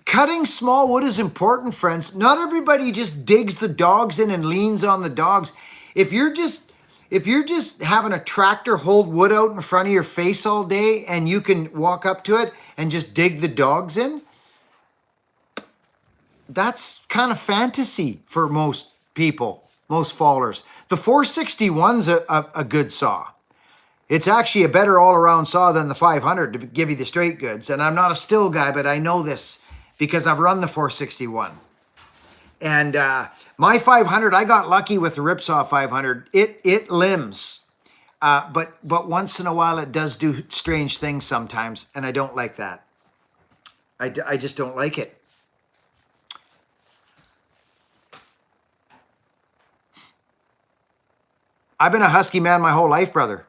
cutting small wood is important, friends. Not everybody just digs the dogs in and leans on the dogs. If you're just having a tractor hold wood out in front of your face all day and you can walk up to it and just dig the dogs in, that's kind of fantasy for most people, most fallers. The 461's a good saw. It's actually a better all-around saw than the 500, to give you the straight goods. And I'm not a still guy, but I know this because I've run the 461. And my 500, I got lucky with the Ripsaw 500. It limbs, but once in a while it does do strange things sometimes, and I don't like that. I just don't like it. I've been a Husky man my whole life, brother.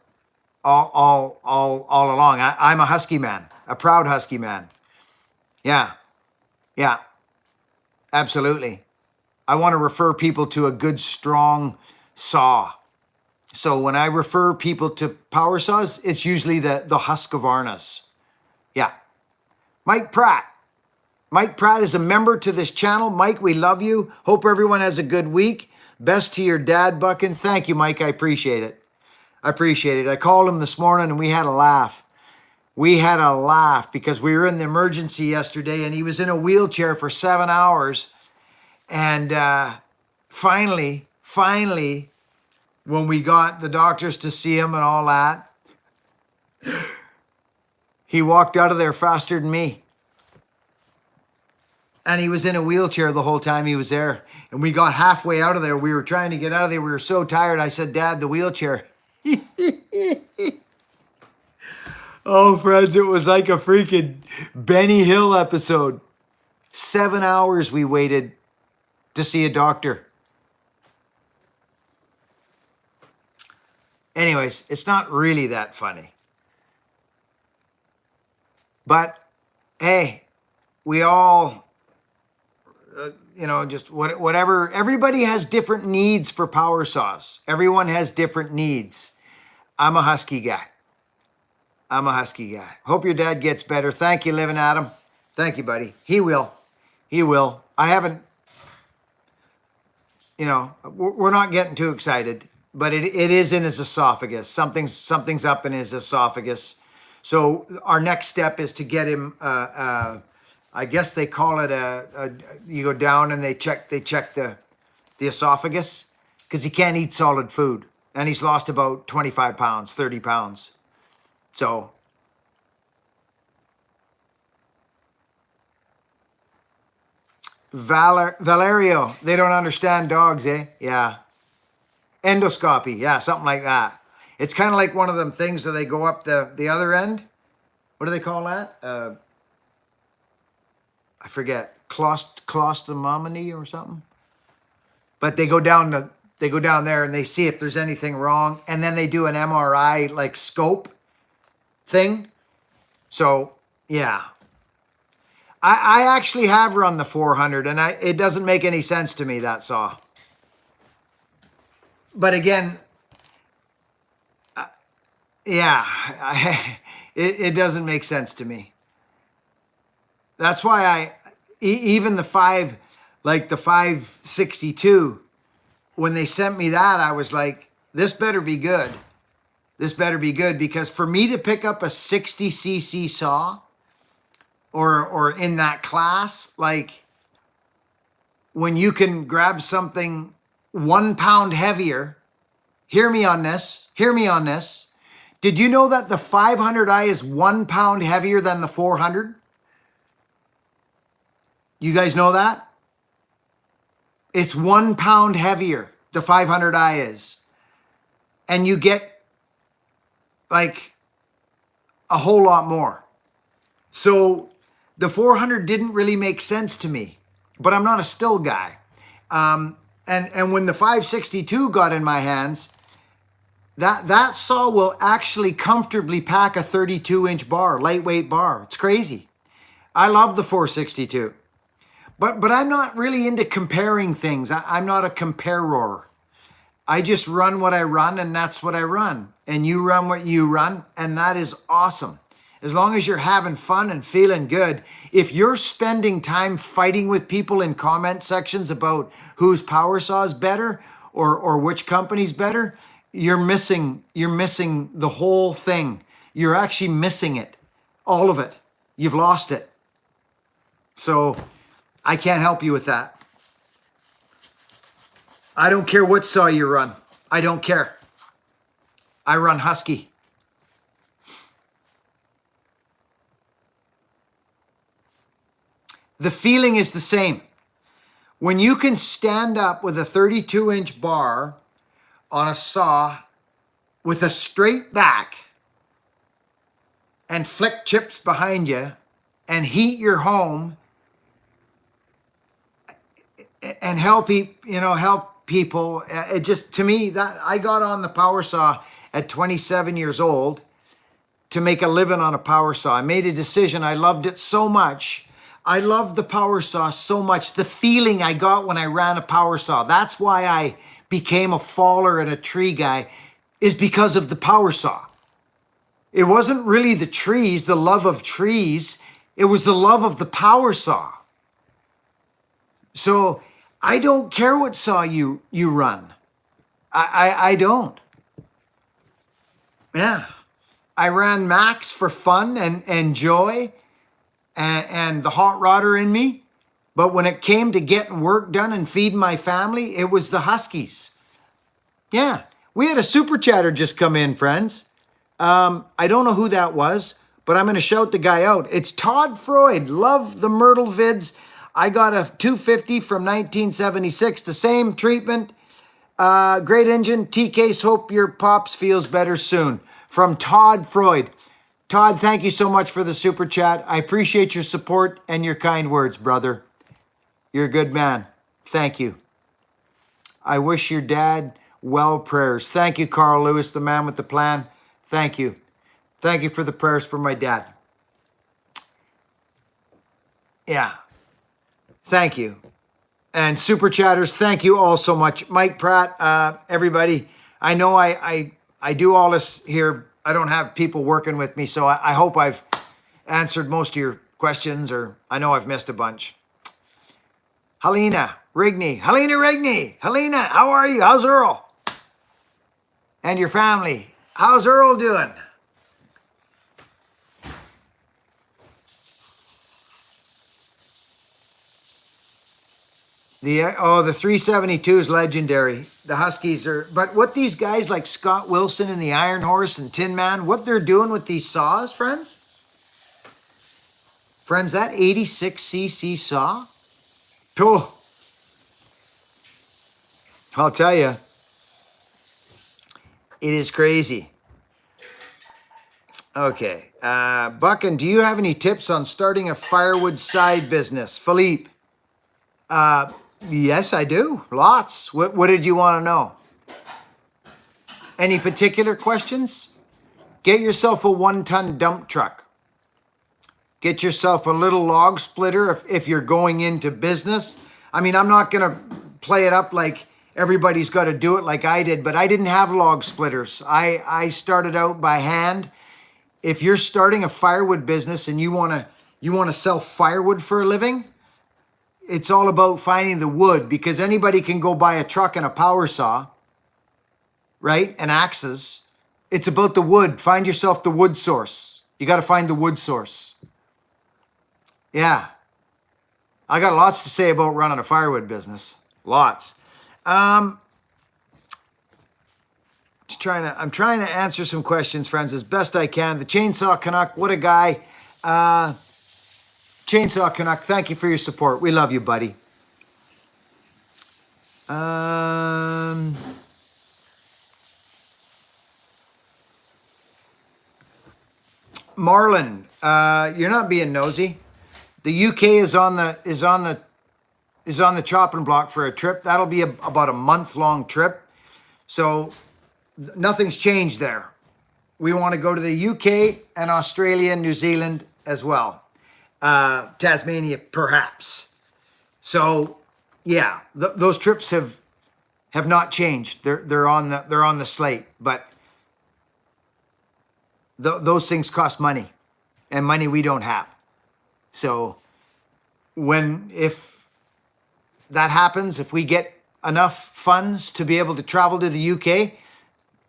All along. I'm a Husky man, a proud Husky man. Yeah. Absolutely. I want to refer people to a good, strong saw. So when I refer people to power saws, it's usually the Husqvarnas. Yeah. Mike Pratt. Mike Pratt is a member to this channel. Mike, we love you. Hope everyone has a good week. Best to your dad, Buckin. Thank you, Mike. I appreciate it. I called him this morning and we had a laugh. We had a laugh because we were in the emergency yesterday and he was in a wheelchair for 7 hours. And finally, when we got the doctors to see him and all that, he walked out of there faster than me. And he was in a wheelchair the whole time he was there. And we got halfway out of there. We were trying to get out of there. We were so tired. I said, Dad, the wheelchair. Oh, friends, it was like a freaking Benny Hill episode. 7 hours we waited to see a doctor. Anyways, it's not really that funny. But, hey, we all, just whatever. Everybody has different needs for power saws. Everyone has different needs. I'm a Husky guy. Hope your dad gets better. Thank you, Living Adam. Thank you, buddy. He will. I haven't, we're not getting too excited, but it is in his esophagus. Something's up in his esophagus. So our next step is to get him, I guess they call it you go down and they check the the esophagus, because he can't eat solid food. And he's lost about 25 pounds, 30 pounds. So, Valerio, they don't understand dogs, eh? Yeah. Endoscopy, yeah, something like that. It's kind of like one of them things that they go up the other end. What do they call that? I forget. Clostomomy or something. But they go down there and they see if there's anything wrong, and then they do an MRI like scope thing. So yeah, I actually have run the 400, and it doesn't make any sense to me, that saw. But again, yeah, it doesn't make sense to me. That's why even the 562, when they sent me that, I was like, this better be good. This better be good, because for me to pick up a 60cc saw or in that class, like when you can grab something 1 pound heavier, hear me on this. Did you know that the 500i is 1 pound heavier than the 400? You guys know that? It's 1 pound heavier, the 500i is. And you get like a whole lot more. So the 400 didn't really make sense to me, but I'm not a still guy. And when the 562 got in my hands, that saw will actually comfortably pack a 32-inch bar, lightweight bar. It's crazy. I love the 462. But I'm not really into comparing things. I'm not a comparer. I just run what I run, and that's what I run. And you run what you run, and that is awesome. As long as you're having fun and feeling good. If you're spending time fighting with people in comment sections about whose power saw is better or which company's better, you're missing the whole thing. You're actually missing it. All of it. You've lost it. So I can't help you with that. I don't care what saw you run. I don't care. I run Husky. The feeling is the same. When you can stand up with a 32-inch bar on a saw with a straight back and flick chips behind you and heat your home and help people. It just, to me, that I got on the power saw at 27 years old to make a living on a power saw. I made a decision. I loved it so much. I loved the power saw so much. The feeling I got when I ran a power saw. That's why I became a faller and a tree guy, is because of the power saw. It wasn't really the trees, the love of trees. It was the love of the power saw. So I don't care what saw you run. I don't. Yeah. I ran Max for fun and joy and the hot rodder in me. But when it came to getting work done and feeding my family, it was the Huskies. Yeah. We had a super chatter just come in, friends. I don't know who that was, but I'm going to shout the guy out. It's Todd Freud. Love the Myrtle vids. I got a 250 from 1976. The same treatment. Great engine. T-Case. Hope your pops feels better soon. From Todd Freud. Todd, thank you so much for the super chat. I appreciate your support and your kind words, brother. You're a good man. Thank you. I wish your dad well prayers. Thank you, Carl Lewis, the man with the plan. Thank you. Thank you for the prayers for my dad. Yeah. Thank you. And super chatters, thank you all so much. Mike Pratt, everybody. I know I do all this here. I don't have people working with me, so I hope I've answered most of your questions, or I know I've missed a bunch. Helena Rigney. Helena, how are you? How's Earl? And your family. How's Earl doing? The 372 is legendary. The Huskies are, but what these guys like Scott Wilson and the Iron Horse and Tin Man, what they're doing with these saws, friends? Friends, that 86cc saw, oh, I'll tell you, it is crazy. Okay, Buckin, do you have any tips on starting a firewood side business? Philippe, yes, I do. Lots. What did you want to know? Any particular questions? Get yourself a 1-ton dump truck. Get yourself a little log splitter if you're going into business. I mean, I'm not going to play it up like everybody's got to do it like I did, but I didn't have log splitters. I started out by hand. If you're starting a firewood business and you want to sell firewood for a living, it's all about finding the wood, because anybody can go buy a truck and a power saw, right? And axes. It's about the wood. Find yourself the wood source. You got to find the wood source. Yeah. I got lots to say about running a firewood business. Lots. I'm trying to answer some questions, friends, as best I can. The Chainsaw Canuck, what a guy. Chainsaw Canuck, thank you for your support. We love you, buddy. Marlon, you're not being nosy. The UK is on the chopping block for a trip. That'll be about a month-long trip. So nothing's changed there. We want to go to the UK and Australia and New Zealand as well. Tasmania, perhaps. So, yeah, those trips have not changed. They're on the slate, but those things cost money, and money we don't have. So, if that happens, if we get enough funds to be able to travel to the UK,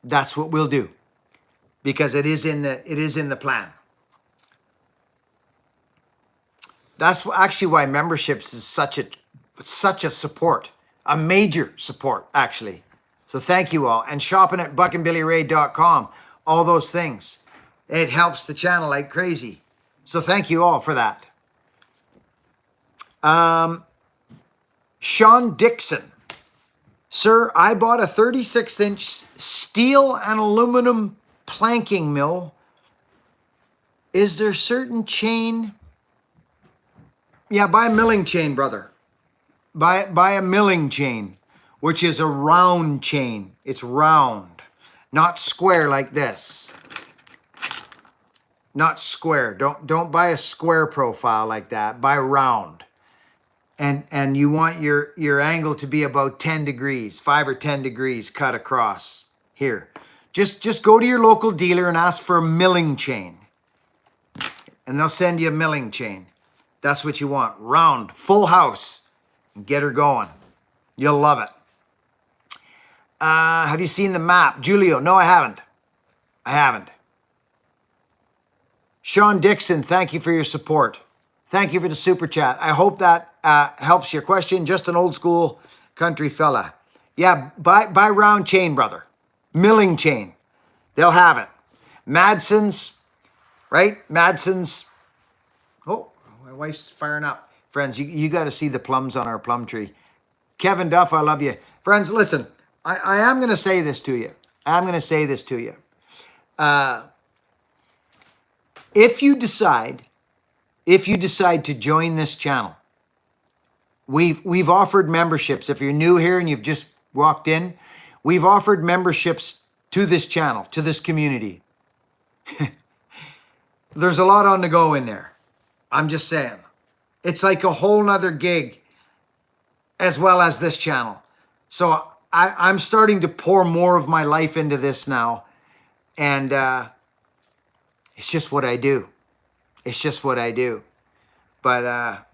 that's what we'll do, because it is in the plan. That's actually why memberships is such a support, a major support, actually. So thank you all. And shopping at buckinbillyray.com, all those things. It helps the channel like crazy. So thank you all for that. Sean Dixon. Sir, I bought a 36-inch steel and aluminum planking mill. Is there certain chain? Yeah, buy a milling chain, brother. Buy a milling chain, which is a round chain. It's round, not square like this. Not square. Don't buy a square profile like that. Buy round. And you want your angle to be about 10 degrees, 5 or 10 degrees cut across here. Just go to your local dealer and ask for a milling chain. And they'll send you a milling chain. That's what you want. Round, full house. And get her going. You'll love it. Have you seen the map? Julio, no, I haven't. I haven't. Sean Dixon, thank you for your support. Thank you for the super chat. I hope that helps your question. Just an old school country fella. Yeah, buy round chain, brother. Milling chain. They'll have it. Madson's, right? Madson's. Oh, my wife's firing up. Friends, you got to see the plums on our plum tree. Kevin Duff, I love you. Friends, listen, I am going to say this to you. I'm going to say this to you. If you decide to join this channel, we've offered memberships. If you're new here and you've just walked in, we've offered memberships to this channel, to this community. There's a lot on the go in there. I'm just saying. It's like a whole nother gig as well as this channel. So I'm starting to pour more of my life into this now. And it's just what I do. It's just what I do. But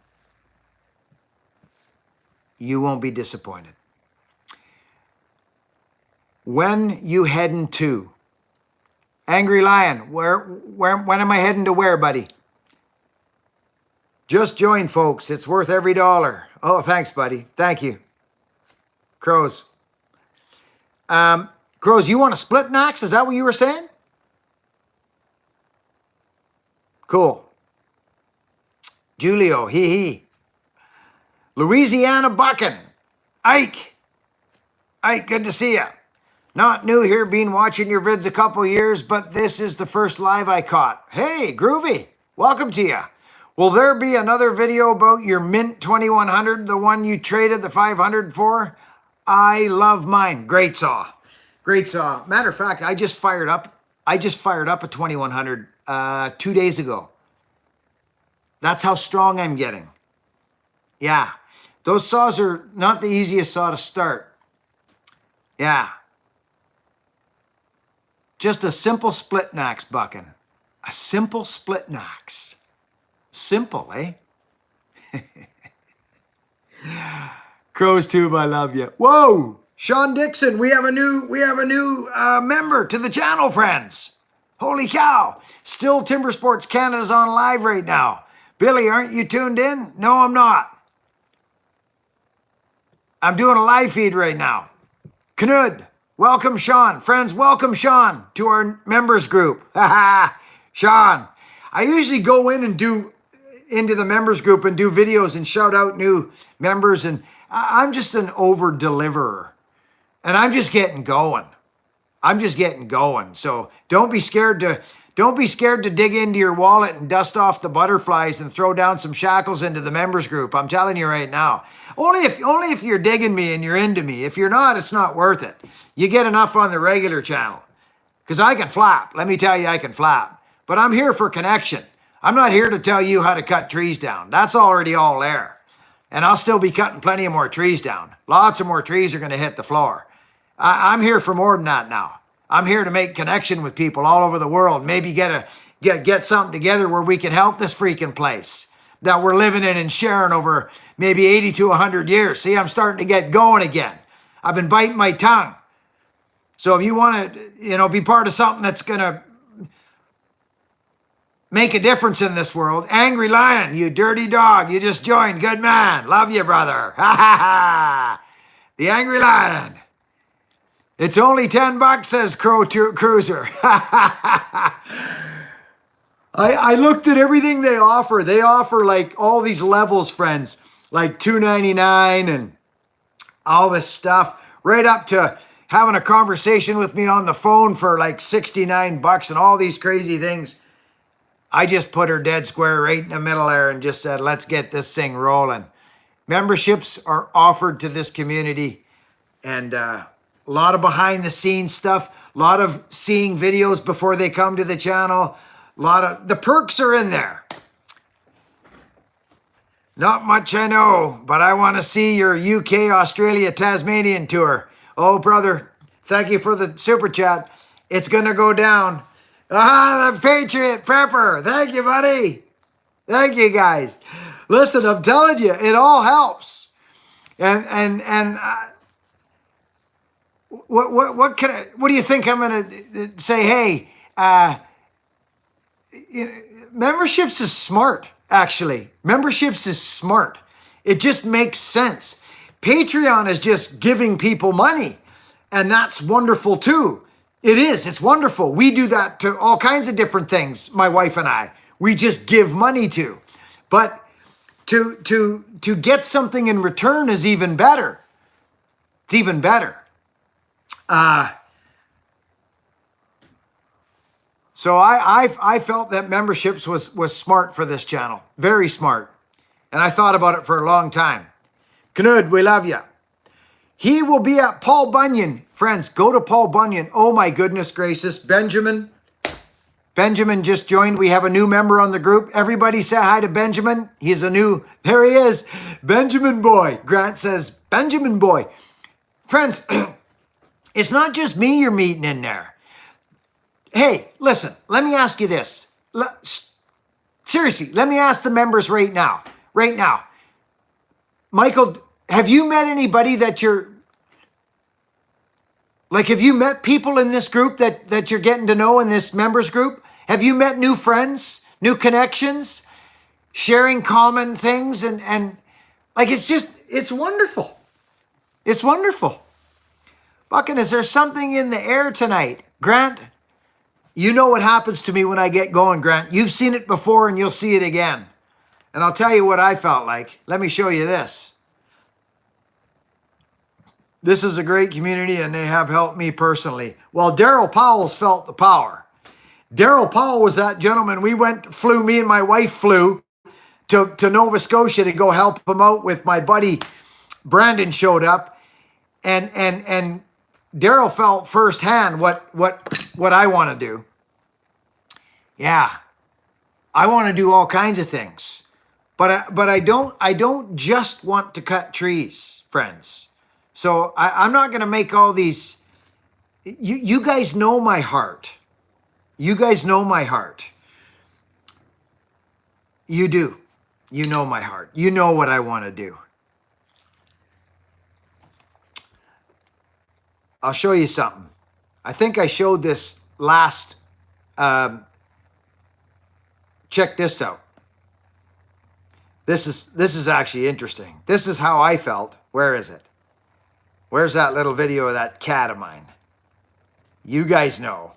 you won't be disappointed. When you heading to? Angry Lion, when am I heading to where, buddy? Just join, folks. It's worth every dollar. Oh, thanks, buddy. Thank you. Crows. Crows, you want a split Nax? Is that what you were saying? Cool. Julio, hee. Louisiana Buckin. Ike, good to see ya. Not new here, been watching your vids a couple years, but this is the first live I caught. Hey, groovy, welcome to ya. Will there be another video about your Mint 2100, the one you traded the 500 for? I love mine. Great saw. Matter of fact, I just fired up a 2100 2 days ago. That's how strong I'm getting. Yeah, those saws are not the easiest saw to start. Yeah. Just a simple split Nax, Buckin. A simple split Nax. Simple, eh? Crows tube, I love you. Whoa, Sean Dixon, we have a new member to the channel, friends. Holy cow! Still Timber Sports Canada's on live right now. Billy, aren't you tuned in? No, I'm not. I'm doing a live feed right now. Knud, welcome Sean. Friends, welcome Sean to our members group. Sean, I usually go in and do into the members group and do videos and shout out new members, and I'm just an over deliverer, and I'm just getting going. So don't be scared to dig into your wallet and dust off the butterflies and throw down some shackles into the members group. I'm telling you right now. Only if you're digging me and you're into me. If you're not, it's not worth it. You get enough on the regular channel. Because I can flap. Let me tell you, I can flap. But I'm here for connection. I'm not here to tell you how to cut trees down. That's already all there. And I'll still be cutting plenty of more trees down. Lots of more trees are going to hit the floor. I'm here for more than that now. I'm here to make connection with people all over the world. Maybe get something together where we can help this freaking place that we're living in and sharing over maybe 80 to 100 years. See, I'm starting to get going again. I've been biting my tongue. So if you want to, be part of something that's going to make a difference in this world, Angry Lion, you dirty dog, you just joined. Good man. Love you, brother. Ha ha ha. The Angry Lion. It's only $10, says Cruiser. I looked at everything they offer. They offer like all these levels, friends, like $2.99 and all this stuff, right up to having a conversation with me on the phone for like $69 and all these crazy things. I just put her dead square right in the middle there and just said, let's get this thing rolling. Memberships are offered to this community, and a lot of behind the scenes stuff, a lot of seeing videos before they come to the channel. A lot of the perks are in there. Not much I know, but I want to see your UK, Australia, Tasmanian tour. Oh, brother, thank you for the super chat. It's going to go down. The Patriot Prepper. Thank you, buddy. Thank you, guys. Listen, I'm telling you, it all helps. And what do you think I'm going to say? Hey, memberships is smart, actually. Memberships is smart. It just makes sense. Patreon is just giving people money, and that's wonderful too. It is. It's wonderful. We do that to all kinds of different things, my wife and I. We just give money to. But to get something in return is even better. It's even better. So I felt that memberships was smart for this channel. Very smart. And I thought about it for a long time. Knud, we love you. He will be at Paul Bunyan. Friends, go to Paul Bunyan. Oh my goodness gracious. Benjamin just joined. We have a new member on the group. Everybody say hi to Benjamin. There he is. Benjamin boy. Grant says, Benjamin boy. Friends, it's not just me you're meeting in there. Hey, listen, let me ask you this. Seriously, let me ask the members right now. Right now. Michael, have you met anybody that have you met people in this group that you're getting to know in this members group? Have you met new friends, new connections, sharing common things? And Like, it's wonderful. It's wonderful. Buckin, is there something in the air tonight? Grant, you know what happens to me when I get going, Grant. You've seen it before and you'll see it again. And I'll tell you what I felt like. Let me show you this. This is a great community and they have helped me personally. Well, Daryl Powell's felt the power. Daryl Powell was that gentleman. Me and my wife flew to Nova Scotia to go help him out with my buddy Brandon showed up. And Daryl felt firsthand what I want to do. Yeah. I want to do all kinds of things. But I don't just want to cut trees, friends. So I'm not going to make all these. You guys know my heart. You guys know my heart. You do. You know my heart. You know what I want to do. I'll show you something. I think I showed this last. Check this out. This is actually interesting. This is how I felt. Where is it? Where's that little video of that cat of mine? You guys know.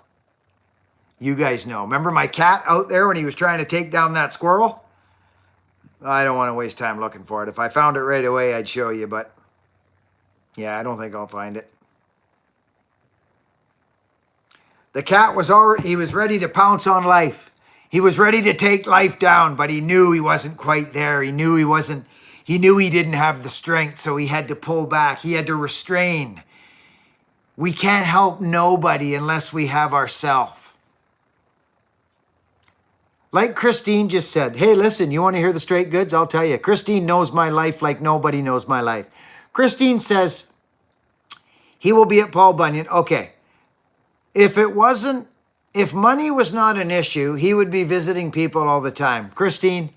You guys know. Remember my cat out there when he was trying to take down that squirrel? I don't want to waste time looking for it. If I found it right away, I'd show you, but yeah, I don't think I'll find it. The cat was ready to pounce on life. He was ready to take life down, but he knew he wasn't quite there. He knew he didn't have the strength, so he had to pull back. He had to restrain. We can't help nobody unless we have ourselves. Like Christine just said, hey, listen, you want to hear the straight goods? I'll tell you. Christine knows my life like nobody knows my life. Christine says, he will be at Paul Bunyan. Okay. If money was not an issue, he would be visiting people all the time. Christine,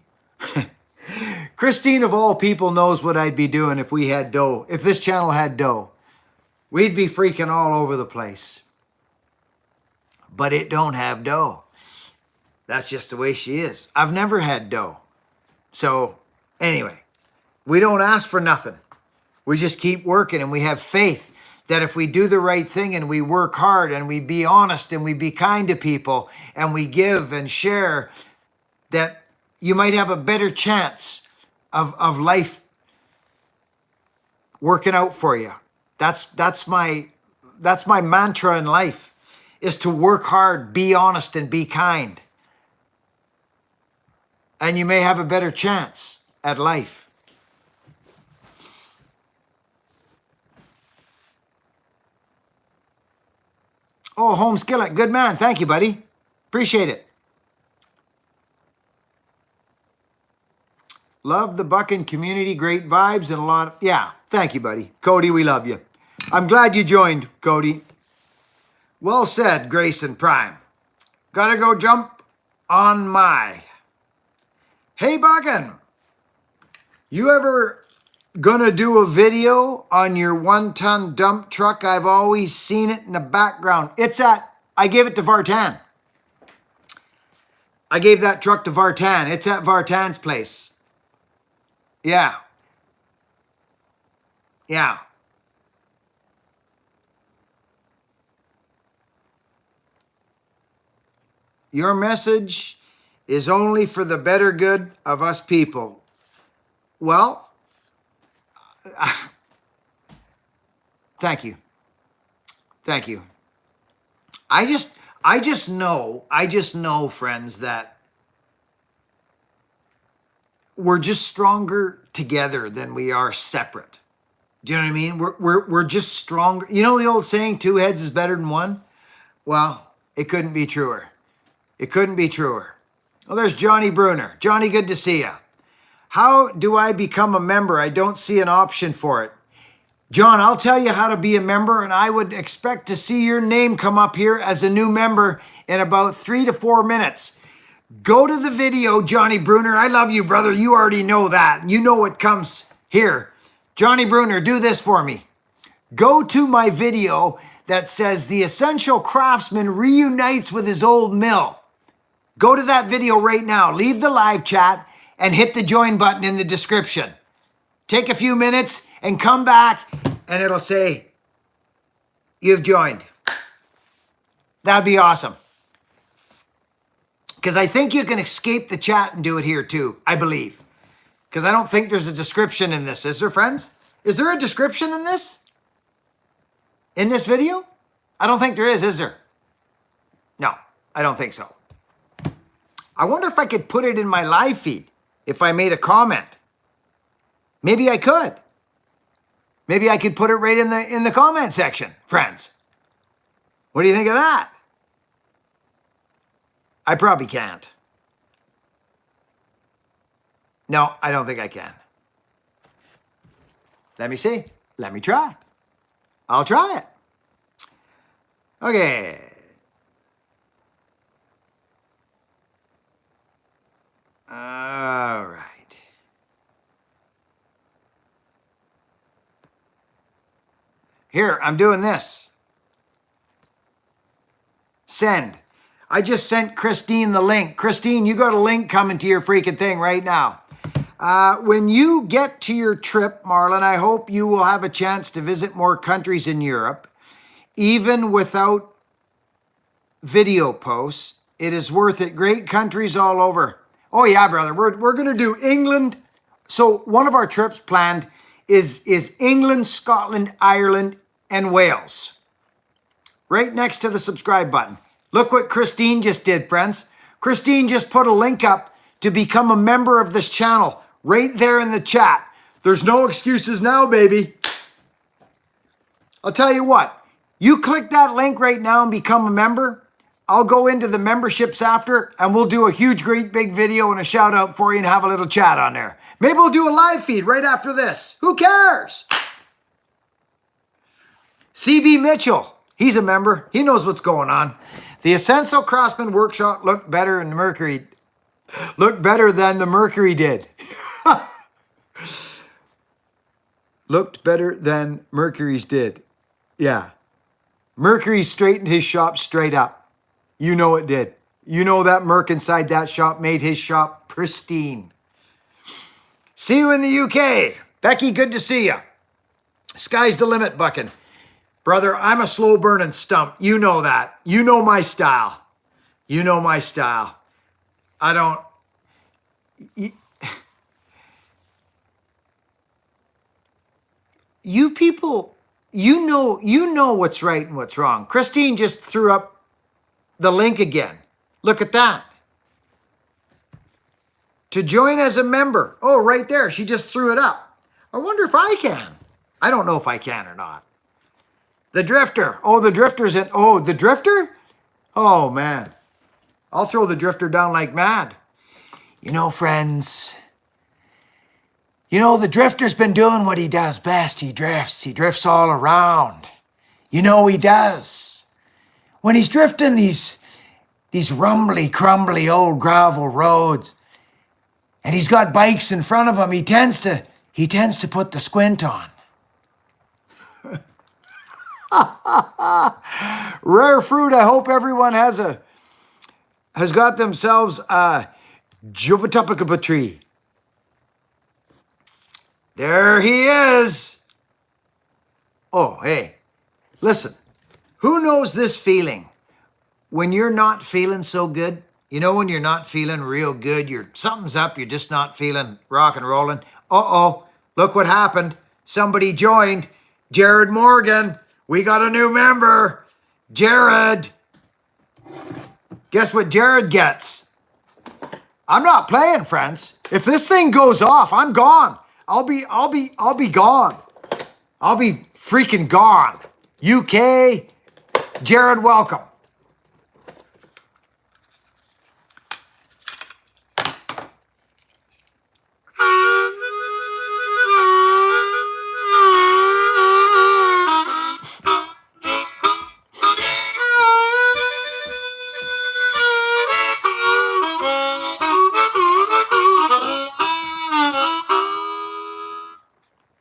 Christine of all people knows what I'd be doing if we had dough. If this channel had dough, we'd be freaking all over the place. But it don't have dough. That's just the way she is. I've never had dough. So anyway, we don't ask for nothing. We just keep working and we have faith that if we do the right thing and we work hard and we be honest and we be kind to people and we give and share, that you might have a better chance of life working out for you. That's my mantra in life, is to work hard, be honest, and be kind. And you may have a better chance at life. Oh, Home Skillet, good man. Thank you, buddy. Appreciate it. Love the Buckin community, great vibes and a lot of, yeah, thank you, buddy. Cody, we love you. I'm glad you joined, Cody. Well said, Grayson Prime. Gotta go jump on my. Hey, Buckin, you ever gonna do a video on your 1-ton dump truck? I've always seen it in the background. I gave it to Vartan. I gave that truck to Vartan. It's at Vartan's place. Yeah. Yeah. Your message is only for the better good of us people. Well, thank you. Thank you. I just know, friends, that we're just stronger together than we are separate. Do you know what I mean? We're just stronger. You know the old saying, 2 heads is better than 1? Well, it couldn't be truer. It couldn't be truer. Well, there's Johnny Bruner. Johnny, good to see you. How do I become a member? I don't see an option for it. John, I'll tell you how to be a member, and I would expect to see your name come up here as a new member in about 3 to 4 minutes. Go to the video, Johnny Bruner. I love you, brother. You already know that. You know what comes here. Johnny Bruner, do this for me. Go to my video that says the Essential Craftsman reunites with his old mill. Go to that video right now. Leave the live chat and hit the join button in the description. take a few minutes and come back and it'll say, you've joined. That'd be awesome. Because I think you can escape the chat and do it here too, I believe. Because I don't think there's a description in this. Is there, friends? Is there a description in this? In this video? I don't think there is there? No, I don't think so. I wonder if I could put it in my live feed if I made a comment. Maybe I could. Maybe I could put it right in the comment section, friends. What do you think of that? I probably can't. No, I don't think I can. Let me see. Let me try. I'll try it. Okay. All right. Here, I'm doing this. Send. I just sent Christine the link. Christine, you got a link coming to your freaking thing right now. When you get to your trip, Marlon, I hope you will have a chance to visit more countries in Europe. Even without video posts, it is worth it. Great countries all over. Oh yeah, brother, we're going to do England. So one of our trips planned is England, Scotland, Ireland, and Wales. Right next to the subscribe button. Look what Christine just did, friends. Christine just put a link up to become a member of this channel right there in the chat. There's no excuses now, baby. I'll tell you what, you click that link right now and become a member. I'll go into the memberships after and we'll do a huge, great big video and a shout out for you and have a little chat on there. Maybe we'll do a live feed right after this. Who cares? CB Mitchell, he's a member. He knows what's going on. The Essential Craftsman Workshop looked better than the Mercury. Looked better than the Mercury did. Looked better than Mercury's did. Yeah. Mercury straightened his shop straight up. You know it did. You know that Merc inside that shop made his shop pristine. See you in the UK. Becky, good to see you. Sky's the limit, Buckin. Brother, I'm a slow burning stump. You know that. You know my style. You know my style. I don't... You people, you know what's right and what's wrong. Christine just threw up the link again. Look at that. To join as a member. Oh, right there. She just threw it up. I wonder if I can. I don't know if I can or not. The Drifter. Oh, the Drifter's in. Oh, the Drifter? Oh, man. I'll throw the Drifter down like mad. You know, friends, you know, the Drifter's been doing what he does best. He drifts. He drifts all around. You know he does. When he's drifting these rumbly, crumbly old gravel roads, and he's got bikes in front of him, he tends to put the squint on. Rare fruit. I hope everyone has got themselves a Jupitupicaba tree. There he is. Oh, hey, listen. Who knows this feeling when you're not feeling so good? You know, when you're not feeling real good, something's up. You're just not feeling rock and rolling. Uh-oh, look what happened. Somebody joined. Jared Morgan. We got a new member. Jared. Guess what Jared gets? I'm not playing, friends. If this thing goes off, I'm gone. I'll be gone. I'll be freaking gone. UK, Jared, welcome.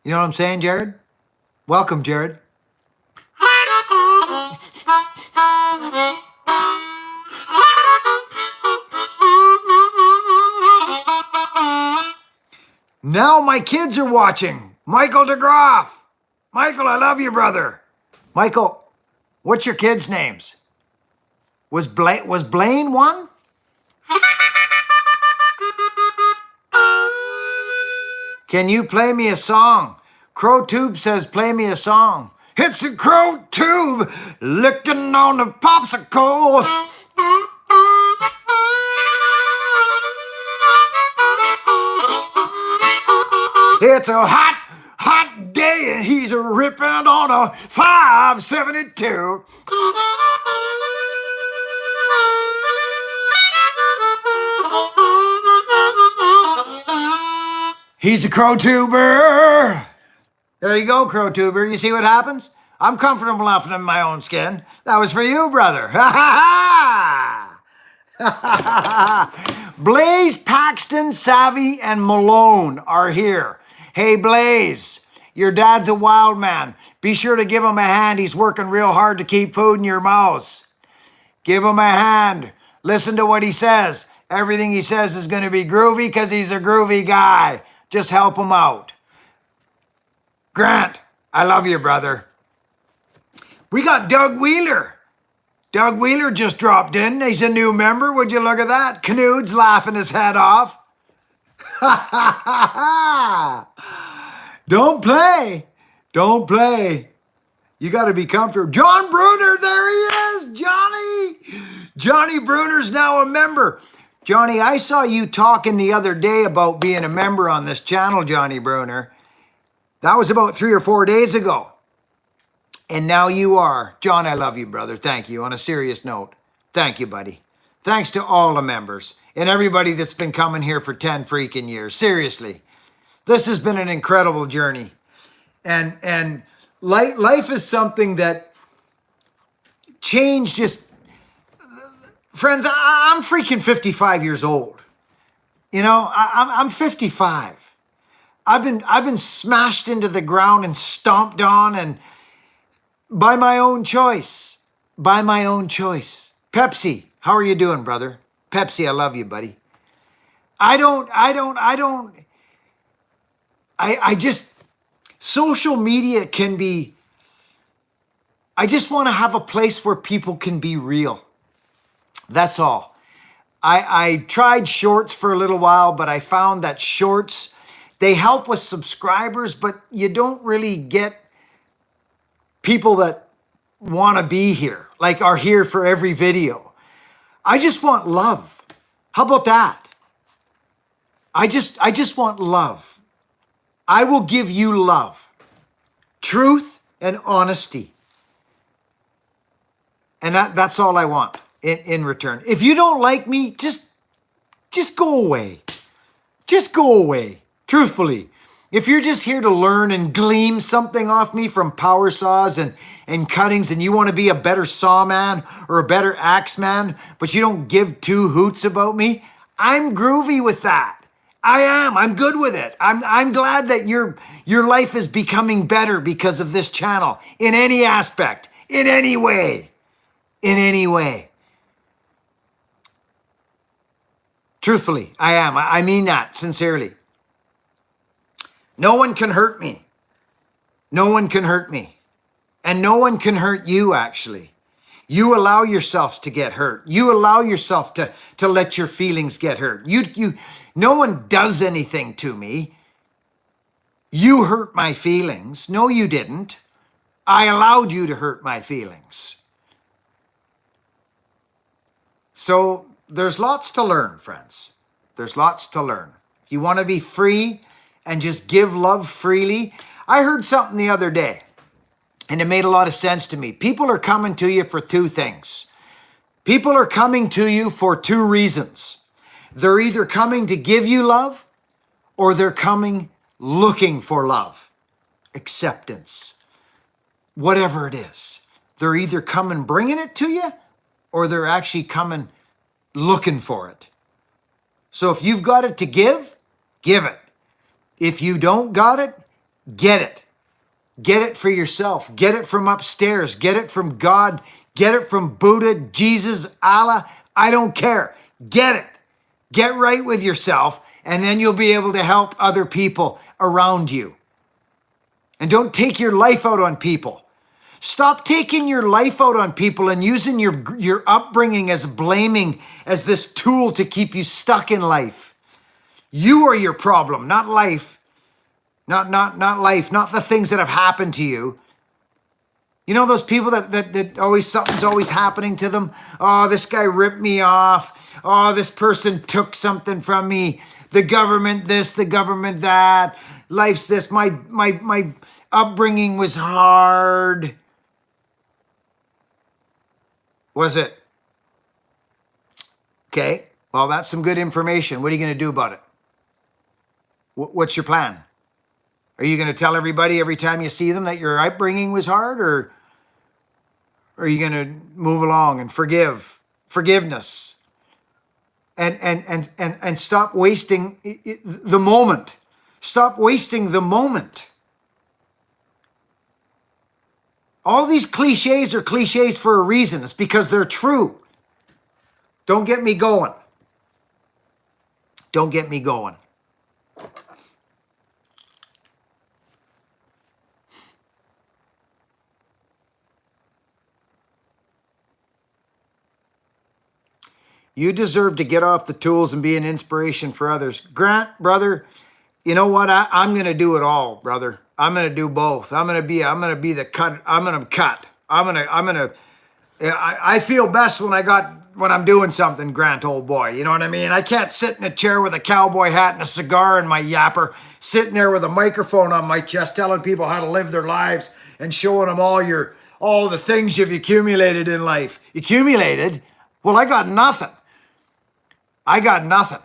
You know what I'm saying, Jared? Welcome, Jared. Now my kids are watching. Michael DeGroff. Michael, I love you, brother. Michael, what's your kids' names? Was Blaine one? Can you play me a song? Crow Tube says, play me a song. It's a Crow Tube licking on a popsicle. It's a hot, hot day and he's ripping on a 572. He's a Crow Tuber. There you go, Crow Tuber. You see what happens? I'm comfortable enough in my own skin. That was for you, brother. Ha ha ha! Blaze, Paxton, Savvy, and Malone are here. Hey, Blaze, your dad's a wild man. Be sure to give him a hand. He's working real hard to keep food in your mouths. Give him a hand. Listen to what he says. Everything he says is going to be groovy because he's a groovy guy. Just help him out. Grant, I love you, brother. We got Doug Wheeler. Doug Wheeler just dropped in. He's a new member. Would you look at that? Knud's laughing his head off. Ha ha ha ha! Don't play. Don't play. You got to be comfortable. John Bruner, there he is. Johnny Bruner's now a member. Johnny, I saw you talking the other day about being a member on this channel, Johnny Bruner. That was about 3 or 4 days ago. And now you are. John, I love you, brother. Thank you. On a serious note, thank you, buddy. Thanks to all the members and everybody that's been coming here for 10 freaking years. Seriously, this has been an incredible journey. And life is something that change just... Friends, I'm freaking 55 years old. You know, I'm 55. I've been smashed into the ground and stomped on, and by my own choice. By my own choice. Pepsi, how are you doing, brother? Pepsi, I love you, buddy. I just, social media can be, I just want to have a place where people can be real. That's all. I tried shorts for a little while, but I found that shorts, they help with subscribers, but you don't really get people that want to be here, like are here for every video. I just want love. How about that? I just want love. I will give you love, truth, and honesty. And that's all I want in return. If you don't like me, just go away. Just go away. Truthfully. If you're just here to learn and glean something off me from power saws and cuttings, and you want to be a better saw man or a better axe man, but you don't give two hoots about me, I'm groovy with that. I am. I'm good with it. I'm glad that your life is becoming better because of this channel in any aspect, in any way. In any way. Truthfully, I am. I mean that sincerely. No one can hurt me. No one can hurt me. And no one can hurt you, actually. You allow yourselves to get hurt. You allow yourself to let your feelings get hurt. No one does anything to me. You hurt my feelings. No, you didn't. I allowed you to hurt my feelings. So there's lots to learn, friends. There's lots to learn. If you want to be free and just give love freely. I heard something the other day, and it made a lot of sense to me. People are coming to you for two things. People are coming to you for two reasons. They're either coming to give you love, or they're coming looking for love, acceptance, whatever it is. They're either coming bringing it to you, or they're actually coming looking for it. So if you've got it to give it. If you don't got it, get it. Get it for yourself. Get it from upstairs. Get it from God. Get it from Buddha, Jesus, Allah. I don't care. Get it. Get right with yourself And then you'll be able to help other people around you. And don't take your life out on people. Stop taking your life out on people and using your upbringing as blaming, as this tool to keep you stuck in life. You are your problem, not life. Not life, not the things that have happened to you. You know those people that always, something's always happening to them? Oh, this guy ripped me off. Oh, this person took something from me. The government this, the government that. Life's this. My upbringing was hard. Was it? Okay, well, that's some good information. What are you going to do about it? What's your plan? Are you going to tell everybody every time you see them that your upbringing was hard, or are you going to move along and forgiveness, and stop wasting the moment? Stop wasting the moment. All these cliches are cliches for a reason. It's because they're true. Don't get me going. Don't get me going. You deserve to get off the tools and be an inspiration for others. Grant, brother, you know what? I'm going to do it all, brother. I'm going to do both. I'm going to be the cut. I'm going to cut. I feel best when I'm doing something, Grant, old boy. You know what I mean? I can't sit in a chair with a cowboy hat and a cigar in my yapper, sitting there with a microphone on my chest, telling people how to live their lives and showing them all the things you've accumulated in life. Accumulated? Well, I got nothing. I got nothing.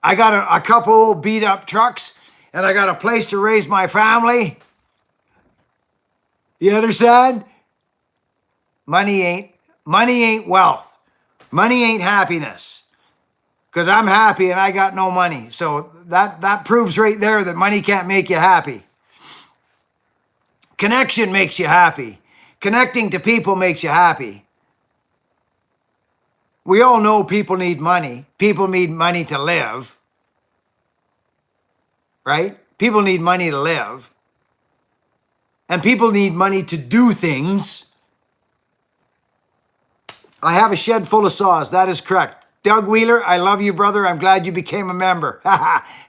I got a couple old beat up trucks, and I got a place to raise my family. You understand? Money ain't wealth. Money ain't happiness. Because I'm happy and I got no money. So that proves right there that money can't make you happy. Connection makes you happy. Connecting to people makes you happy. We all know people need money. People need money to live. Right? People need money to live. And people need money to do things. I have a shed full of saws. That is correct. Doug Wheeler, I love you, brother. I'm glad you became a member.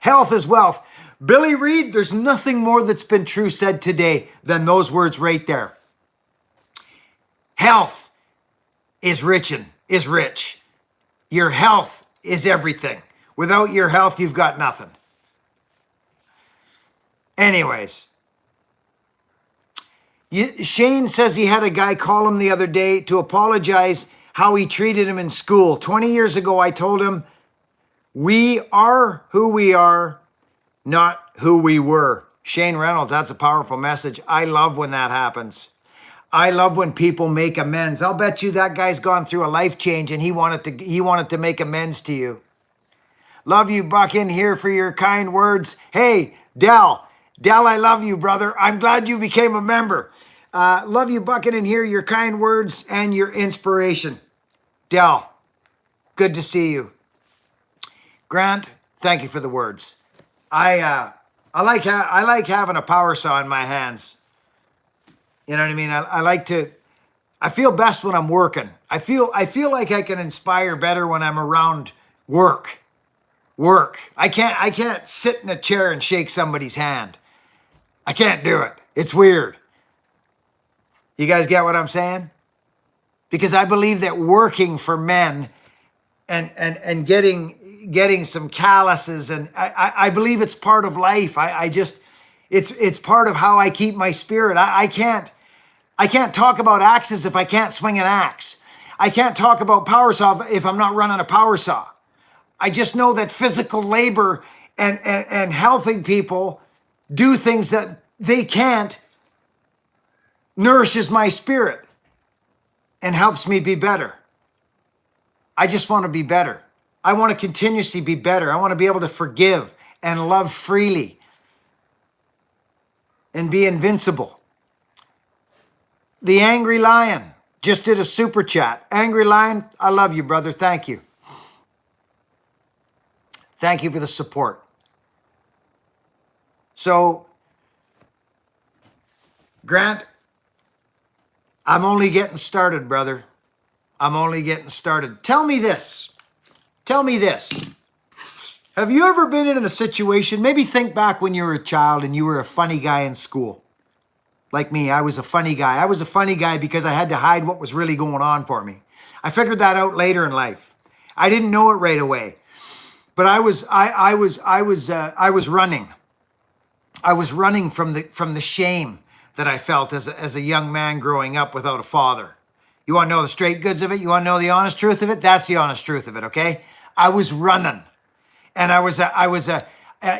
Health is wealth. Billy Reed, there's nothing more that's been true said today than those words right there. Health is rich. Your health is everything. Without your health, you've got nothing. Anyways, Shane says he had a guy call him the other day to apologize how he treated him in school. 20 years ago, I told him, we are who we are, not who we were. Shane Reynolds, that's a powerful message. I love when that happens. I love when people make amends. I'll bet you that guy's gone through a life change and he wanted to make amends to you. Love you, Buckin, here for your kind words. Hey, Dell, I love you, brother. I'm glad you became a member. Love you, Buckin, and hear your kind words and your inspiration. Dell, good to see you. Grant, thank you for the words. I like having a power saw in my hands. You know what I mean? I feel best when I'm working. I feel like I can inspire better when I'm around work. I can't sit in a chair and shake somebody's hand. I can't do it. It's weird. You guys get what I'm saying? Because I believe that working for men and getting some calluses, and I believe it's part of life. It's part of how I keep my spirit. I can't talk about axes if I can't swing an axe. I can't talk about power saw if I'm not running a power saw. I just know that physical labor and helping people do things that they can't nourishes my spirit and helps me be better. I just want to be better. I want to continuously be better. I want to be able to forgive and love freely and be invincible. The Angry Lion just did a super chat. Angry Lion, I love you, brother. Thank you. Thank you for the support. So, Grant, I'm only getting started, brother. I'm only getting started. Tell me this. Tell me this. Have you ever been in a situation, maybe think back when you were a child and you were a funny guy in school? Like me, I was a funny guy. I was a funny guy because I had to hide what was really going on for me. I figured that out later in life. I didn't know it right away. But I was running. I was running from the shame that I felt as a young man growing up without a father. You want to know the straight goods of it? You want to know the honest truth of it? That's the honest truth of it, okay? I was running. And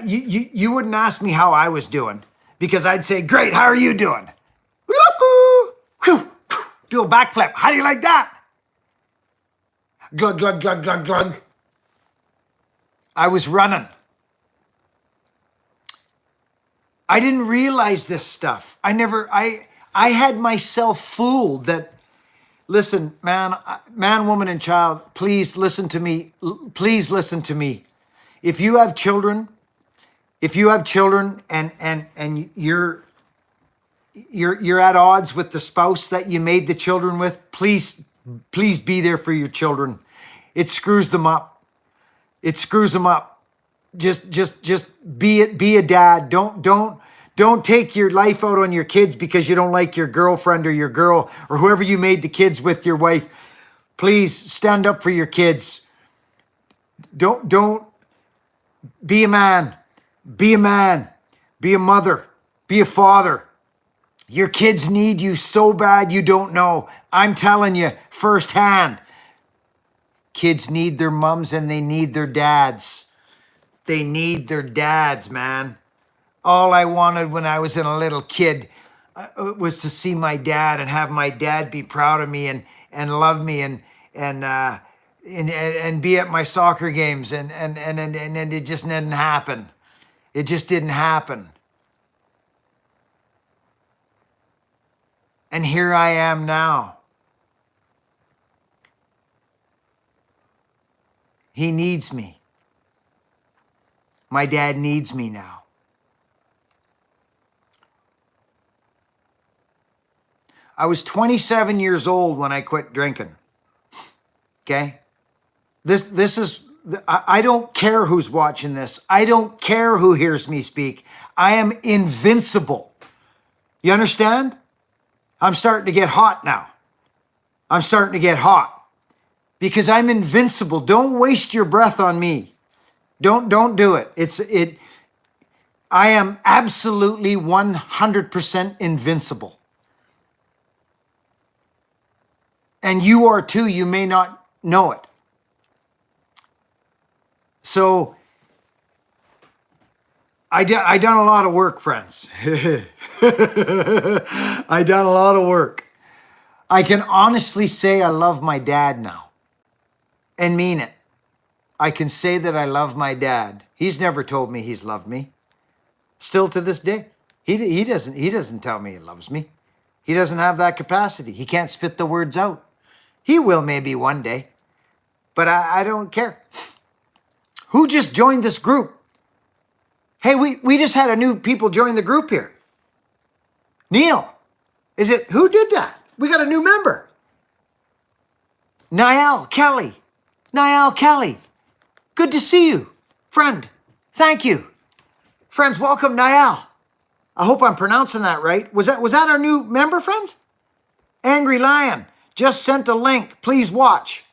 you wouldn't ask me how I was doing because I'd say, great, how are you doing? Do a backflip. How do you like that? Glug, glug, glug, glug, glug. I was running. I didn't realize this stuff. I had myself fooled that, listen, man, woman, and child, please listen to me. Please listen to me. If you have children and you're at odds with the spouse that you made the children with, please be there for your children. It screws them up. It screws them up. Just be a dad. Don't take your life out on your kids because you don't like your girlfriend or your girl or whoever you made the kids with, your wife. Please stand up for your kids. Don't be a man. Be a man. Be a mother. Be a father. Your kids need you so bad you don't know. I'm telling you firsthand. Kids need their mums and they need their dads. They need their dads, man. All I wanted when I was a little kid was to see my dad and have my dad be proud of me and love me and be at my soccer games and it just didn't happen. It just didn't happen. And here I am now. He needs me. My dad needs me now. I was 27 years old when I quit drinking. Okay? This is, I don't care who's watching this. I don't care who hears me speak. I am invincible. You understand? I'm starting to get hot now. I'm starting to get hot because I'm invincible. Don't waste your breath on me. Don't do it. I am absolutely 100% invincible. And you are too. You may not know it. So I done a lot of work, friends. I done a lot of work. I can honestly say I love my dad now and mean it. I can say that I love my dad. He's never told me he's loved me. Still to this day. He doesn't tell me he loves me. He doesn't have that capacity. He can't spit the words out. He will maybe one day. But I don't care. Who just joined this group? Hey, we just had a new people join the group here. Neil, who did that? We got a new member. Niall Kelly. Good to see you, friend. Thank you. Friends, welcome Niall. I hope I'm pronouncing that right. Was that our new member, friends? Angry Lion just sent a link. Please watch.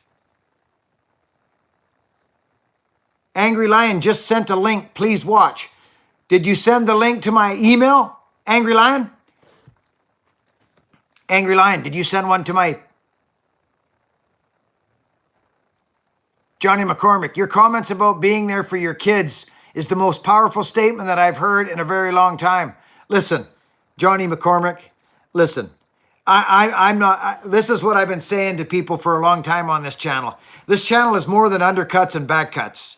Angry Lion just sent a link. Please watch. Did you send the link to my email, Angry Lion? Angry Lion, did you send one to my... Johnny McCormick, your comments about being there for your kids is the most powerful statement that I've heard in a very long time. Listen, Johnny McCormick, listen. I'm not... This is what I've been saying to people for a long time on this channel. This channel is more than undercuts and backcuts.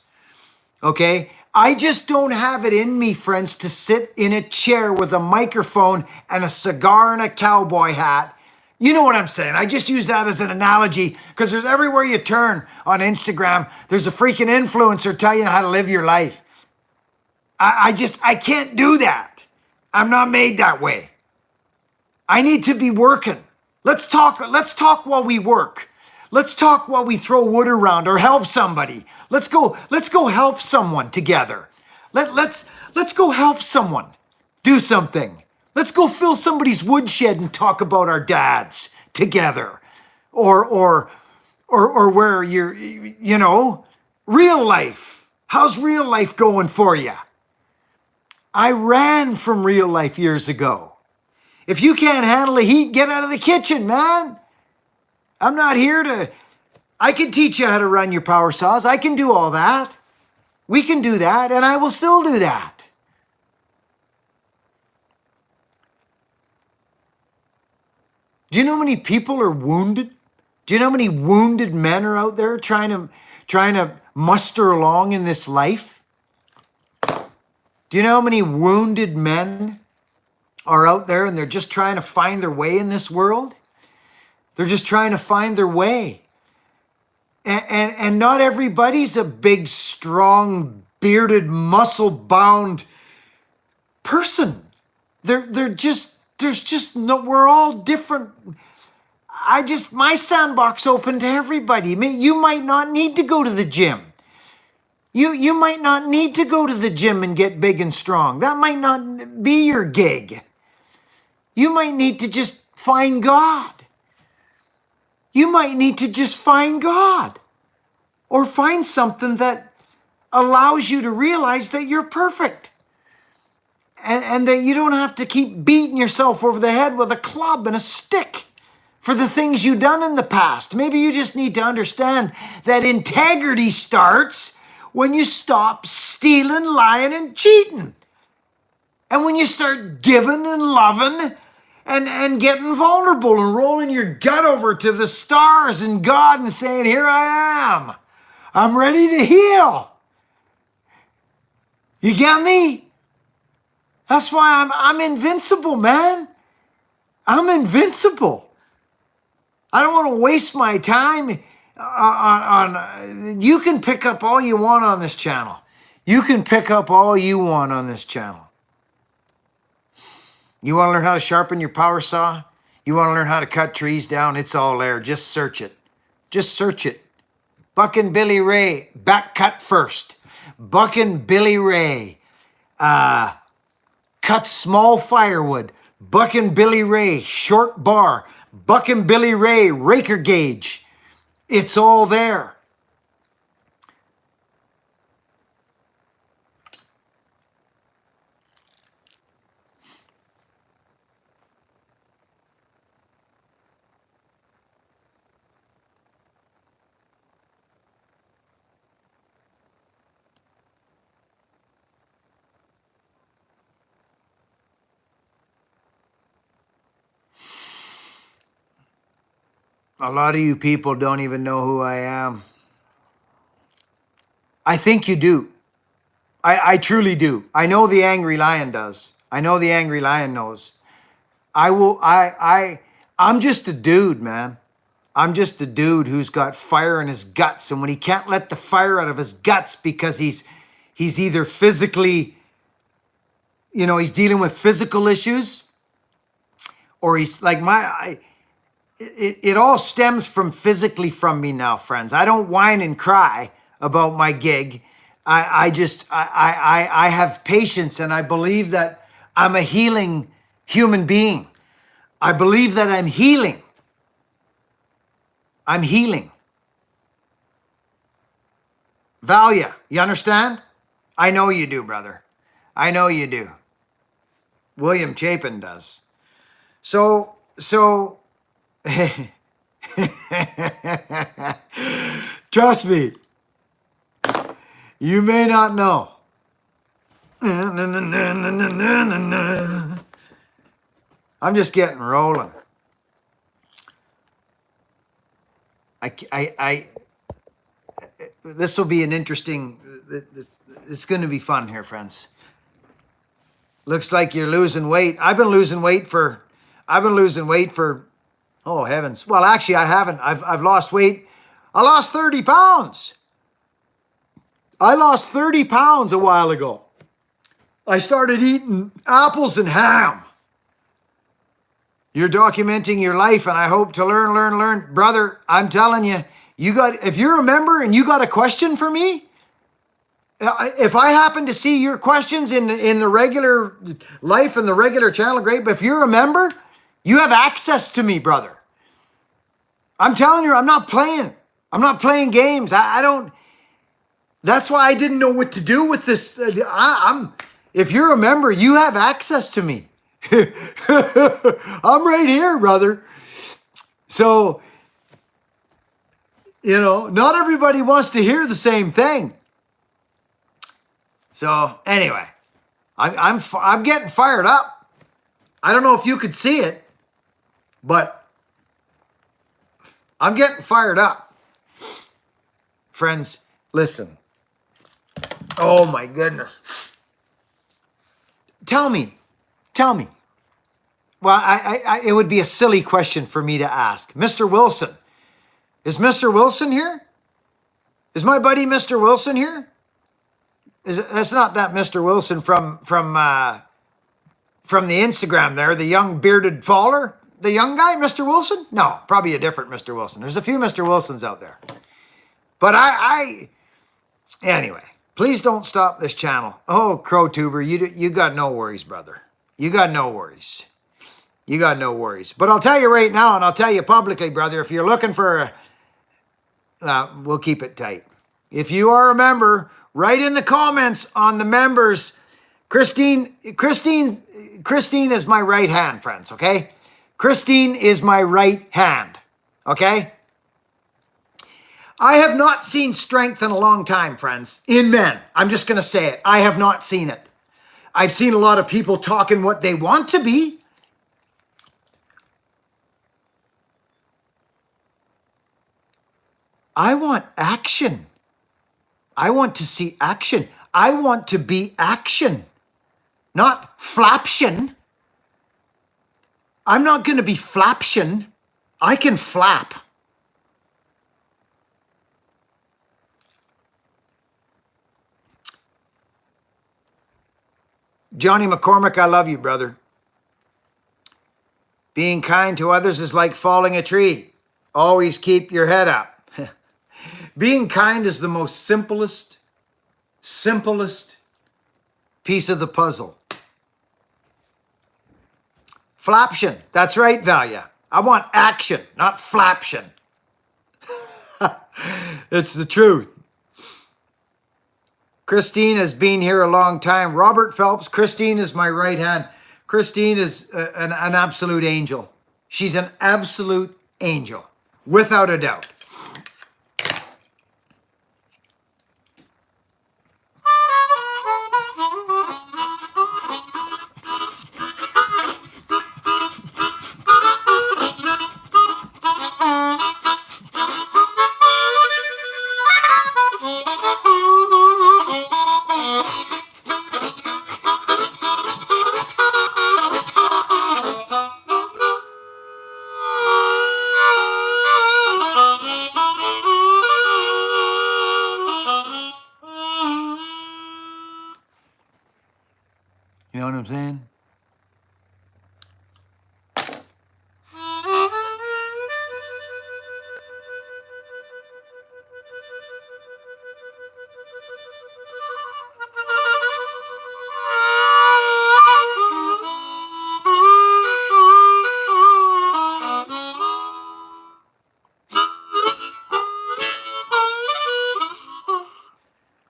Okay? I just don't have it in me, friends, to sit in a chair with a microphone and a cigar and a cowboy hat You know what I'm saying? I just use that as an analogy because there's everywhere you turn on Instagram, there's a freaking influencer telling you how to live your life. I can't do that. I'm not made that way. I need to be working. Let's talk while we work. Let's talk while we throw wood around or help somebody. Let's go help someone together. Let's go help someone do something. Let's go fill somebody's woodshed and talk about our dads together. Or where you're, real life. How's real life going for you? I ran from real life years ago. If you can't handle the heat, get out of the kitchen, man. I'm not here I can teach you how to run your power saws. I can do all that. We can do that, and I will still do that. Do you know how many people are wounded? Do you know how many wounded men are out there trying to muster along in this life? Do you know how many wounded men are out there and they're just trying to find their way in this world? They're just trying to find their way. And not everybody's a big, strong, bearded, muscle-bound person. There's just no, we're all different. My sandbox open to everybody. You might not need to go to the gym. You might not need to go to the gym and get big and strong. That might not be your gig. You might need to just find God. You might need to just find God. Or find something that allows you to realize that you're perfect. And that you don't have to keep beating yourself over the head with a club and a stick for the things you've done in the past. Maybe you just need to understand that integrity starts when you stop stealing, lying, and cheating. And when you start giving and loving and getting vulnerable and rolling your gut over to the stars and God and saying, here I am. I'm ready to heal. You get me? That's why I'm invincible, man. I'm invincible. I don't want to waste my time on you can pick up all you want on this channel. You can pick up all you want on this channel. You want to learn how to sharpen your power saw? You want to learn how to cut trees down? It's all there. Just search it. Just search it. Buckin Billy Ray, back cut first. Buckin Billy Ray, cut small firewood. Buckin Billy Ray, short bar. Buckin Billy Ray, raker gauge. It's all there. A lot of you people don't even know who I am. I think you do. I truly do. I know the Angry Lion does. I know the Angry Lion knows. I'm just a dude, man. I'm just a dude who's got fire in his guts. And when he can't let the fire out of his guts because he's either physically, he's dealing with physical issues, or he's like it all stems from physically from me now, friends. I don't whine and cry about my gig. I have patience, and I believe that I'm a healing human being. I believe that I'm healing. I'm healing. Valia, you understand? I know you do, brother. I know you do. William Chapin does. So trust me, you may not know. I'm just getting rolling. This will be an interesting, it's going to be fun here, friends. Looks like you're losing weight. I've been losing weight for Oh, heavens. Well, actually, I haven't. I've lost weight. I lost 30 pounds. I lost 30 pounds a while ago. I started eating apples and ham. You're documenting your life, and I hope to learn. Brother, I'm telling you, if you're a member and you got a question for me, if I happen to see your questions in the regular life and the regular channel, great. But if you're a member, you have access to me, brother. I'm telling you, I'm not playing. I'm not playing games. I don't. That's why I didn't know what to do with this. If you're a member, you have access to me. I'm right here, brother. So, not everybody wants to hear the same thing. So anyway, I'm getting fired up. I don't know if you could see it, but I'm getting fired up. Friends, listen. Oh my goodness. Tell me. Well, it would be a silly question for me to ask. Mr. Wilson. Is Mr. Wilson here? Is my buddy Mr. Wilson here? That's not that Mr. Wilson from the Instagram there, the young bearded faller? The young guy, Mr. Wilson? No, probably a different Mr. Wilson. There's a few Mr. Wilsons out there. But anyway, please don't stop this channel. Oh, CrowTuber, you got no worries, brother. You got no worries. But I'll tell you right now, and I'll tell you publicly, brother, if you're looking for we'll keep it tight. If you are a member, write in the comments on the members. Christine is my right hand, friends, okay? Christine is my right hand, okay? I have not seen strength in a long time, friends, in men. I'm just going to say it. I have not seen it. I've seen a lot of people talking what they want to be. I want action. I want to see action. I want to be action, not flaption. I'm not going to be flaption. I can flap. Johnny McCormick, I love you, brother. Being kind to others is like falling a tree. Always keep your head up. Being kind is the most simplest piece of the puzzle. Flaption. That's right, Valia. I want action, not flaption. It's the truth. Christine has been here a long time. Robert Phelps, Christine is my right hand. Christine is an absolute angel. She's an absolute angel, without a doubt. You know what I'm saying?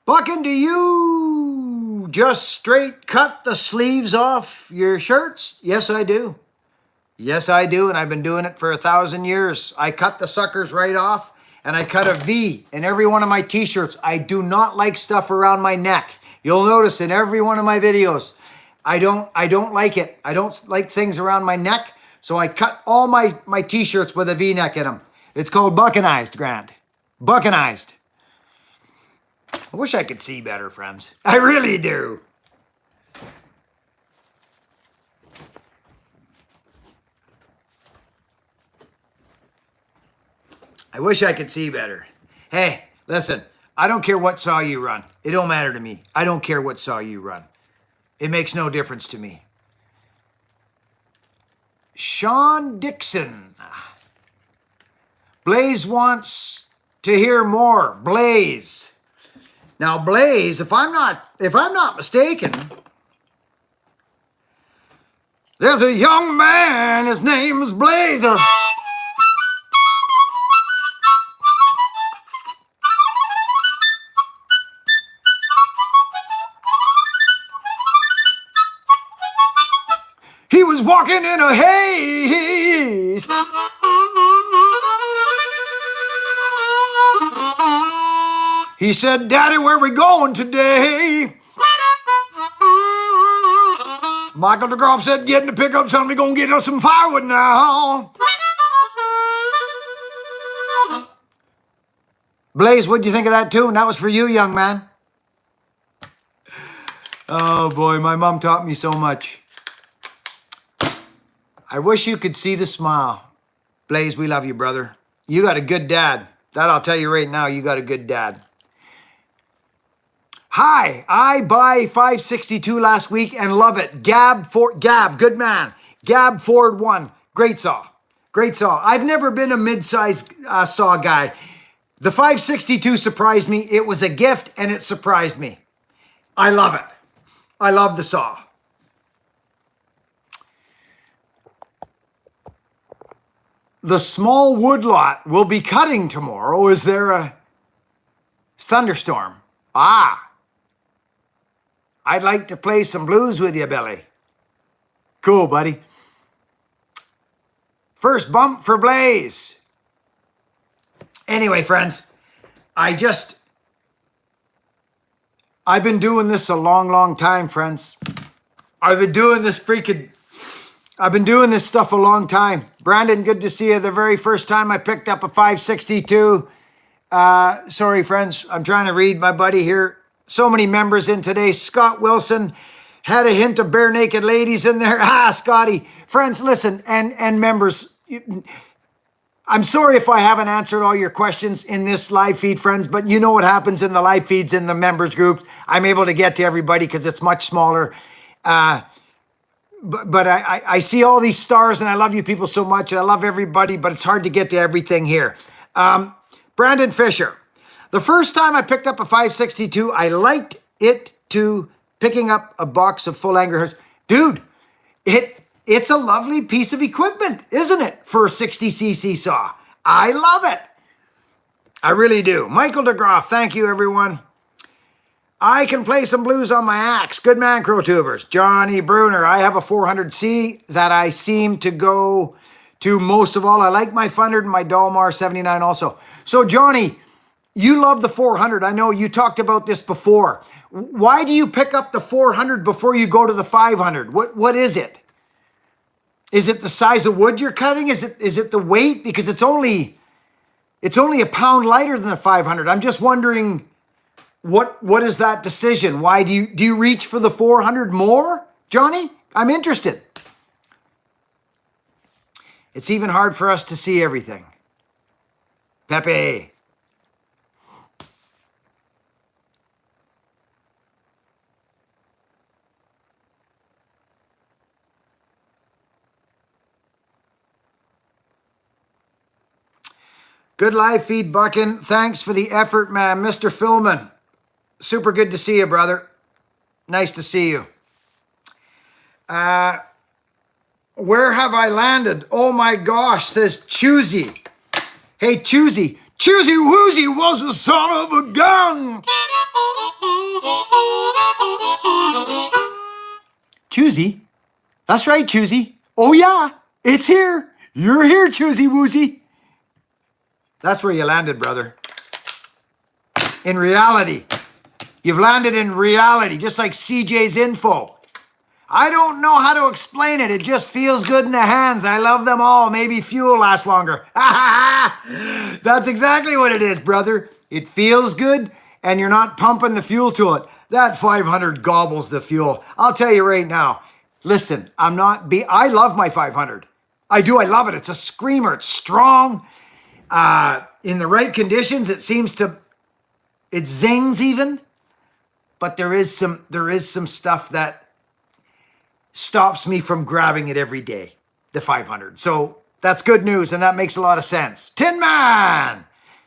Buckin, do you just straight cut the sleeves off your shirts? Yes, I do. Yes, I do, and I've been doing it for 1,000 years. I cut the suckers right off, and I cut a V in every one of my t-shirts. I do not like stuff around my neck. You'll notice in every one of my videos, I don't like it. I don't like things around my neck, so I cut all my t-shirts with a V-neck in them. It's called Buckinized, Grant. Buckinized. I wish I could see better, friends. I really do. I wish I could see better. Hey, listen, I don't care what saw you run. It don't matter to me. I don't care what saw you run. It makes no difference to me. Sean Dixon. Blaze wants to hear more. Blaze. Now, Blaze, if I'm not mistaken, there's a young man, his name's Blazer. He was walking in a haze. He said, Daddy, where we going today? Michael DeGroff said, get in the pickup, son, we gonna get us some firewood now. Blaze, what'd you think of that tune? That was for you, young man. Oh boy, my mom taught me so much. I wish you could see the smile. Blaze, we love you, brother. You got a good dad. That I'll tell you right now, you got a good dad. Hi, I buy 562 last week and love it. Gab, good man. Gab Ford 1, great saw. Great saw. I've never been a mid-size saw guy. The 562 surprised me. It was a gift and it surprised me. I love it. I love the saw. The small woodlot will be cutting tomorrow. Is there a thunderstorm? I'd like to play some blues with you, Billy. Cool, buddy. First bump for Blaze. Anyway, friends, I've been doing this a long, long time, friends. I've been doing this stuff a long time. Brandon, good to see you. The very first time I picked up a 562. Sorry, friends. I'm trying to read my buddy here. So many members in today. Scott Wilson had a hint of bare naked ladies in there. Scotty. Friends, listen, and members, I'm sorry if I haven't answered all your questions in this live feed, friends, but you know what happens in the live feeds in the members group. I'm able to get to everybody because it's much smaller. But I see all these stars, and I love you people so much. I love everybody, but it's hard to get to everything here. Brandon Fisher. The first time I picked up a 562, I liked it to picking up a box of full anger hooks. Dude, it's a lovely piece of equipment, isn't it, for a 60cc saw? I love it. I really do. Michael DeGroff, thank you, everyone. I can play some blues on my axe. Good man, Crow Tubers. Johnny Bruner, I have a 400C that I seem to go to most of all. I like my 500 and my Dalmar 79 also. So, Johnny, you love the 400. I know you talked about this before. Why do you pick up the 400 before you go to the 500? What is it? Is it the size of wood you're cutting? Is it the weight? Because it's only a pound lighter than the 500. I'm just wondering, what is that decision? Why do you reach for the 400 more, Johnny? I'm interested. It's even hard for us to see everything. Pepe. Good live feed, Buckin. Thanks for the effort, man. Mr. Philman. Super good to see you, brother. Nice to see you. Where have I landed? Oh my gosh, says Choosy. Hey, Choosy. Choosy Woozy was the son of a gun. Choosy? That's right, Choosy. Oh yeah, it's here. You're here, Choosy Woozy. That's where you landed, brother. In reality. You've landed in reality, just like CJ's info. I don't know how to explain it. It just feels good in the hands. I love them all. Maybe fuel lasts longer. That's exactly what it is, brother. It feels good, and you're not pumping the fuel to it. That 500 gobbles the fuel. I'll tell you right now. Listen, I love my 500. I do. I love it. It's a screamer. It's strong. in the right conditions, it zings even, but there is some stuff that stops me from grabbing it every day, the 500. So that's good news, and that makes a lot of sense. Tin Man!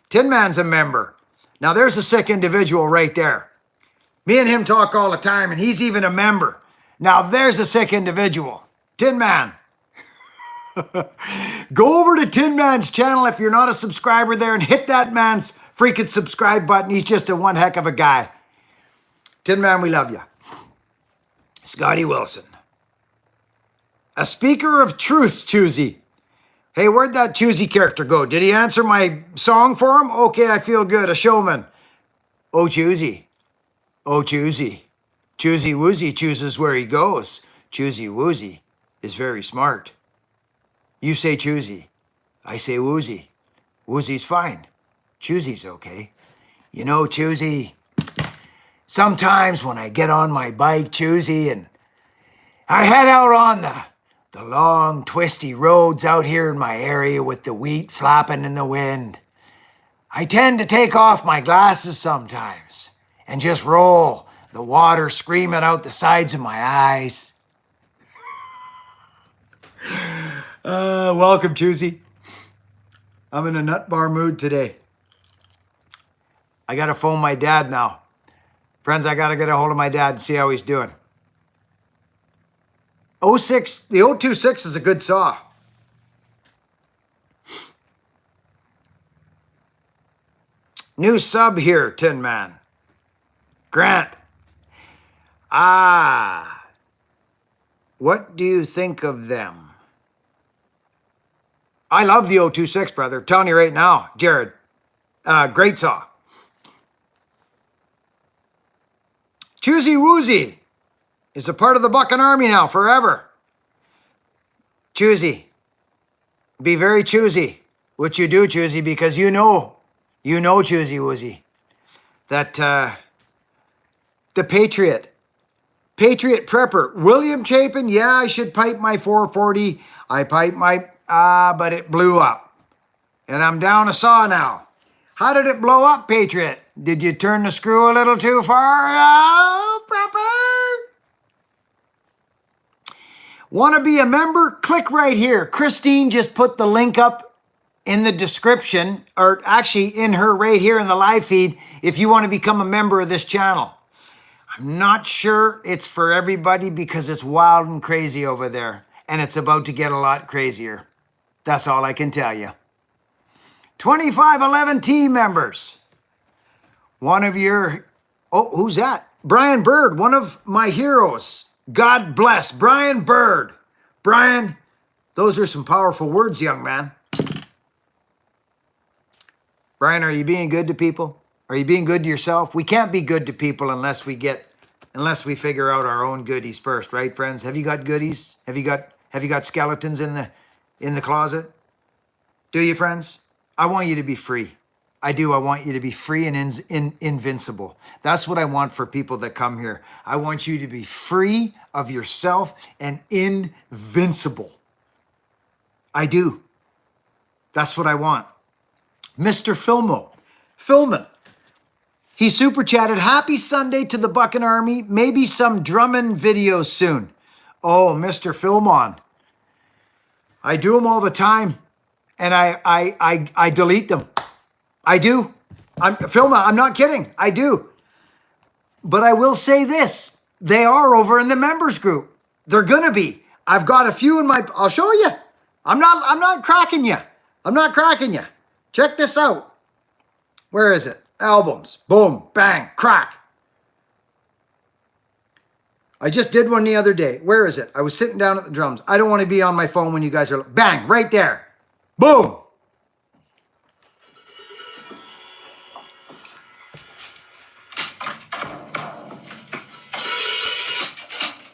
Tin Man's a member. Now there's a sick individual right there. Me and him talk all the time, and he's even a member. Now there's a sick individual. Tin Man. Go over to Tin Man's channel if you're not a subscriber there and hit that man's freaking subscribe button. He's just a one heck of a guy. Tin Man, we love you. Scotty Wilson. A speaker of truths, Choosy. Hey, where'd that Choosy character go? Did he answer my song for him? Okay, I feel good. A showman. Oh, Choosy. Oh, Choosy. Choosy Woozy chooses where he goes. Choosy Woozy is very smart. You say Choosy. I say Woozy. Woozy's fine. Choosy's okay. You know, Choosy, sometimes when I get on my bike, Choosy, and I head out on the long, twisty roads out here in my area with the wheat flapping in the wind, I tend to take off my glasses sometimes and just roll, the water screaming out the sides of my eyes. Welcome, Choosy. I'm in a nut bar mood today. I gotta phone my dad now. Friends, I gotta get a hold of my dad and see how he's doing. The 026 is a good saw. New sub here, Tin Man. Grant. What do you think of them? I love the 026, brother. I'm telling you right now, Jared. Great saw. Choosy Woozy is a part of the Buckin Army now, forever. Choosy. Be very choosy what you do, Choosy, because you know, Choosy Woozy, that the Patriot Prepper, William Chapin, yeah, I should pipe my 440. I pipe my, but it blew up. And I'm down a saw now. How did it blow up, Patriot? Did you turn the screw a little too far? Oh, Prepper! Want to be a member? Click right here. Christine just put the link up in the description, or actually in her right here in the live feed, if you want to become a member of this channel. I'm not sure it's for everybody because it's wild and crazy over there, and it's about to get a lot crazier. That's all I can tell you. 2511T members. One of your, who's that? Brian Bird, one of my heroes. God bless Brian Bird. Brian, those are some powerful words, young man. Brian, are you being good to people? Are you being good to yourself? We can't be good to people unless we figure out our own goodies first, right, friends? Have you got goodies? Have you got skeletons in the closet? Do you, friends? I want you to be free. I do. I want you to be free and invincible. That's what I want for people that come here. I want you to be free of yourself and invincible. I do. That's what I want. Mr. Philman. He super chatted, happy Sunday to the Buckin Army. Maybe some drumming videos soon. Oh, Mr. Philmon. I do them all the time, and I delete them. I do. Philmon, I'm not kidding. I do. But I will say this. They are over in the members group. They're going to be. I've got a few in my... I'll show you. I'm not cracking you. I'm not cracking you. Check this out. Where is it? Albums. Boom. Bang. Crack. I just did one the other day. Where is it? I was sitting down at the drums. I don't want to be on my phone when you guys are... Bang. Right there. Boom.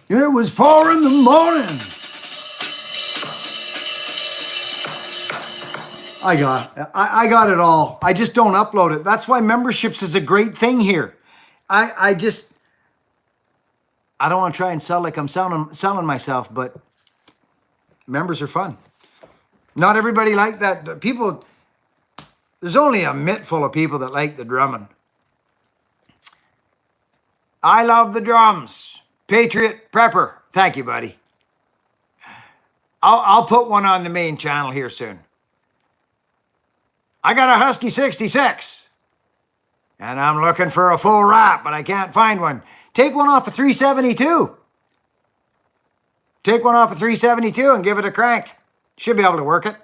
It was 4 in the morning. I got it all. I just don't upload it. That's why memberships is a great thing here. I don't want to try and sell like I'm selling myself, but members are fun. Not everybody like that. People, There's only a mitt full of people that like the drumming. I love the drums. Patriot Prepper. Thank you, buddy. I'll put one on the main channel here soon. I got a Husky 66. And I'm looking for a full wrap, but I can't find one. Take one off a 372. Take one off a 372 and give it a crank. Should be able to work it.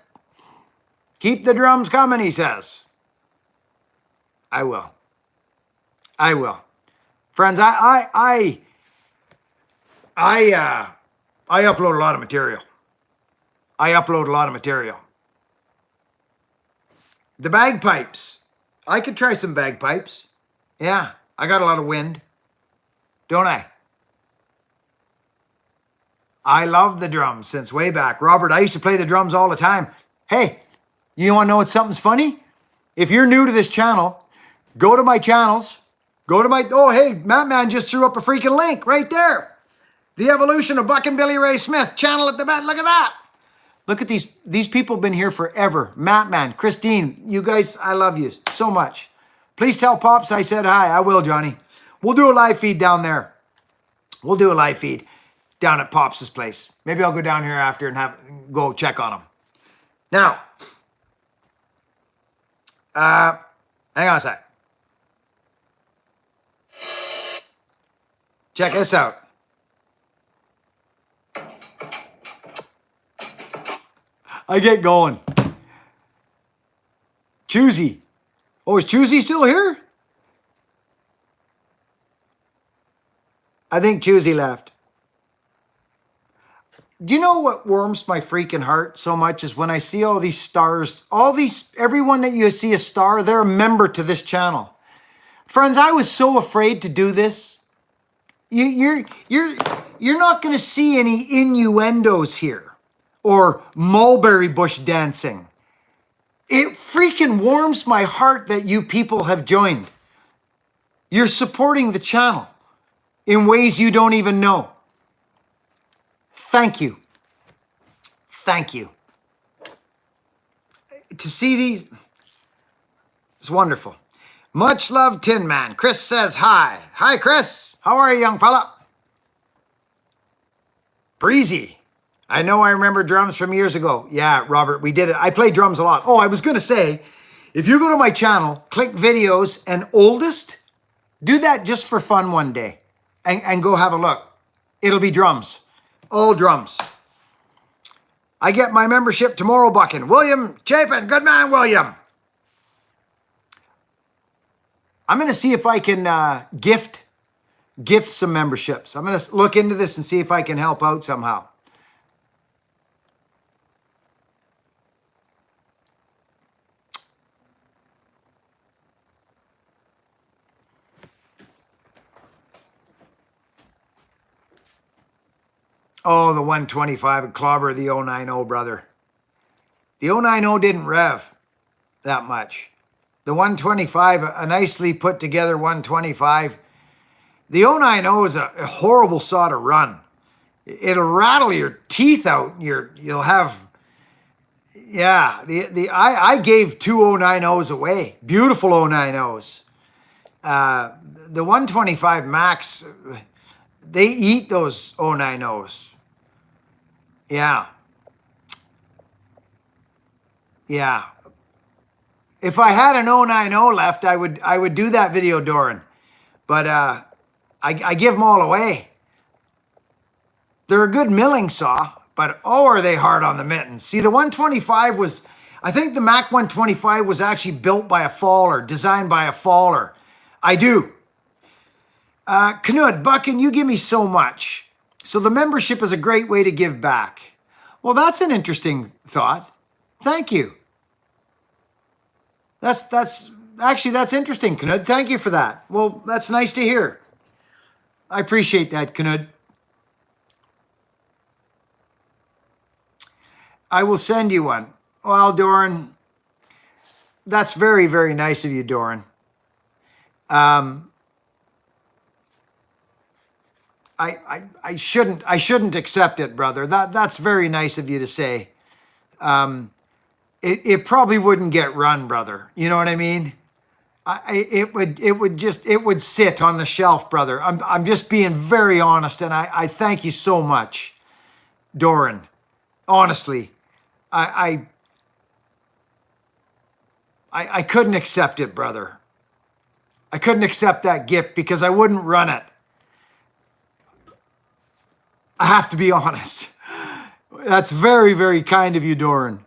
Keep the drums coming, he says. I will. I will. Friends, I upload a lot of material. The bagpipes. I could try some bagpipes. Yeah, I got a lot of wind. Don't I? I love the drums since way back. Robert, I used to play the drums all the time. Hey, you want to know what something's funny? If you're new to this channel, go to my channels. Go to my, oh, hey, Matt Man just threw up a freaking link right there. The evolution of Buckin Billy Ray Smith, channel at the back. Look at that. Look at these people have been here forever. Matt Man, Christine, you guys, I love you so much. Please tell Pops I said hi. I will, Johnny. We'll do a live feed down there. We'll do a live feed down at Pops' place. Maybe I'll go down here after and go check on him. Now, hang on a sec. Check this out. I get going. Choosy. Oh, is Choosy still here? I think Choosy left. Do you know what warms my freaking heart so much is when I see all these stars, everyone that you see a star, they're a member to this channel. Friends, I was so afraid to do this. You're not going to see any innuendos here or mulberry bush dancing. It freaking warms my heart that you people have joined. You're supporting the channel in ways you don't even know. Thank you. Thank you. To see these, it's wonderful. Much love, Tin Man. Chris says hi. Hi, Chris. How are you, young fella? Breezy. I know I remember drums from years ago. Yeah, Robert, we did it. I play drums a lot. Oh, I was going to say, if you go to my channel, click videos and oldest, do that just for fun one day and go have a look. It'll be drums. All drums. I get my membership tomorrow, Buckin. William Chapin. Good man, William. I'm going to see if I can gift some memberships. I'm going to look into this and see if I can help out somehow. Oh, the 125 clobber, the 090, brother. The 090 didn't rev that much. The 125, a nicely put together 125. The 090 is a horrible saw to run. It'll rattle your teeth out. You'll have, yeah. I gave two 090s away. Beautiful 090s. The 125 Max, they eat those 090s. Yeah. Yeah. If I had an 090 left, I would do that video, Doran. But I give them all away. They're a good milling saw, but oh, are they hard on the mittens. See, the 125 was, I think the Mac 125 was actually built by a faller, designed by a faller. I do. Knud, Buckin, you give me so much. So the membership is a great way to give back. Well, that's an interesting thought. Thank you. That's interesting, Knud. Thank you for that. Well, that's nice to hear. I appreciate that, Knud. I will send you one. Well, Doran, that's very, very nice of you, Doran. I shouldn't accept it, brother. That's very nice of you to say. it probably wouldn't get run, brother. You know what I mean? It would sit on the shelf, brother. I'm just being very honest, and I thank you so much, Doran. Honestly, I couldn't accept it, brother. I couldn't accept that gift because I wouldn't run it. I have to be honest. That's very, very kind of you, Doran.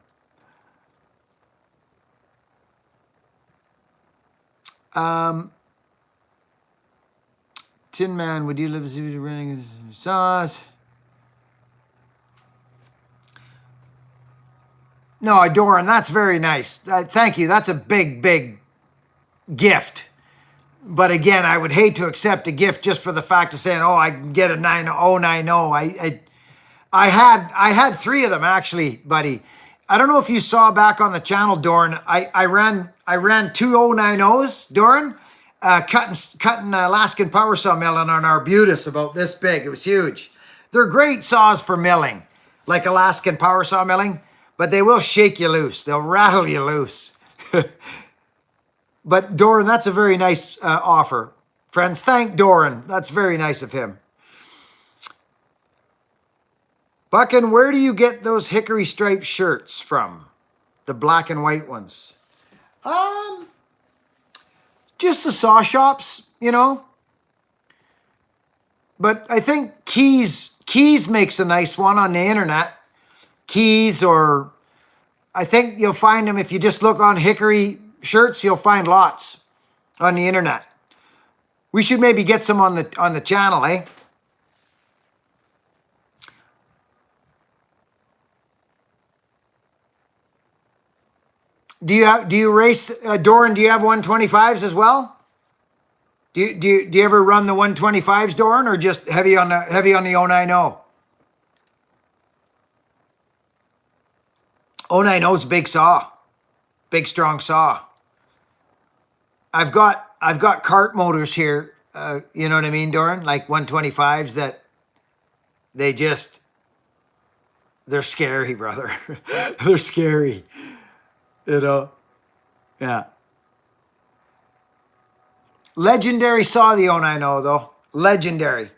Tin Man, would you live as if running sauce? No, Doran, that's very nice. Thank you. That's a big, big gift. But again, I would hate to accept a gift just for the fact of saying, "Oh, I can get a 9090." I had 3 of them actually, buddy. I don't know if you saw back on the channel, Doran. I ran 2 090s, Doran, cutting Alaskan power saw milling on Arbutus about this big. It was huge. They're great saws for milling, like Alaskan power saw milling, but they will shake you loose. They'll rattle you loose. But Doran, that's a very nice offer. Friends, thank Doran. That's very nice of him. Buckin, where do you get those hickory striped shirts from? The black and white ones. Just the saw shops, you know. But I think Keys makes a nice one on the internet. Keys, or I think you'll find them if you just look on hickory shirts, you'll find lots on the internet. We should maybe get some on the channel, eh? Do you race, Doran? Do you have 125s as well? Do you ever run the 125s, Doran, or just heavy on the 090? 090's a big saw, big strong saw. I've got cart motors here. You know what I mean, Doran? Like 125s that they're scary, brother. They're scary. You know? Yeah. Legendary saw the 090 though. Legendary.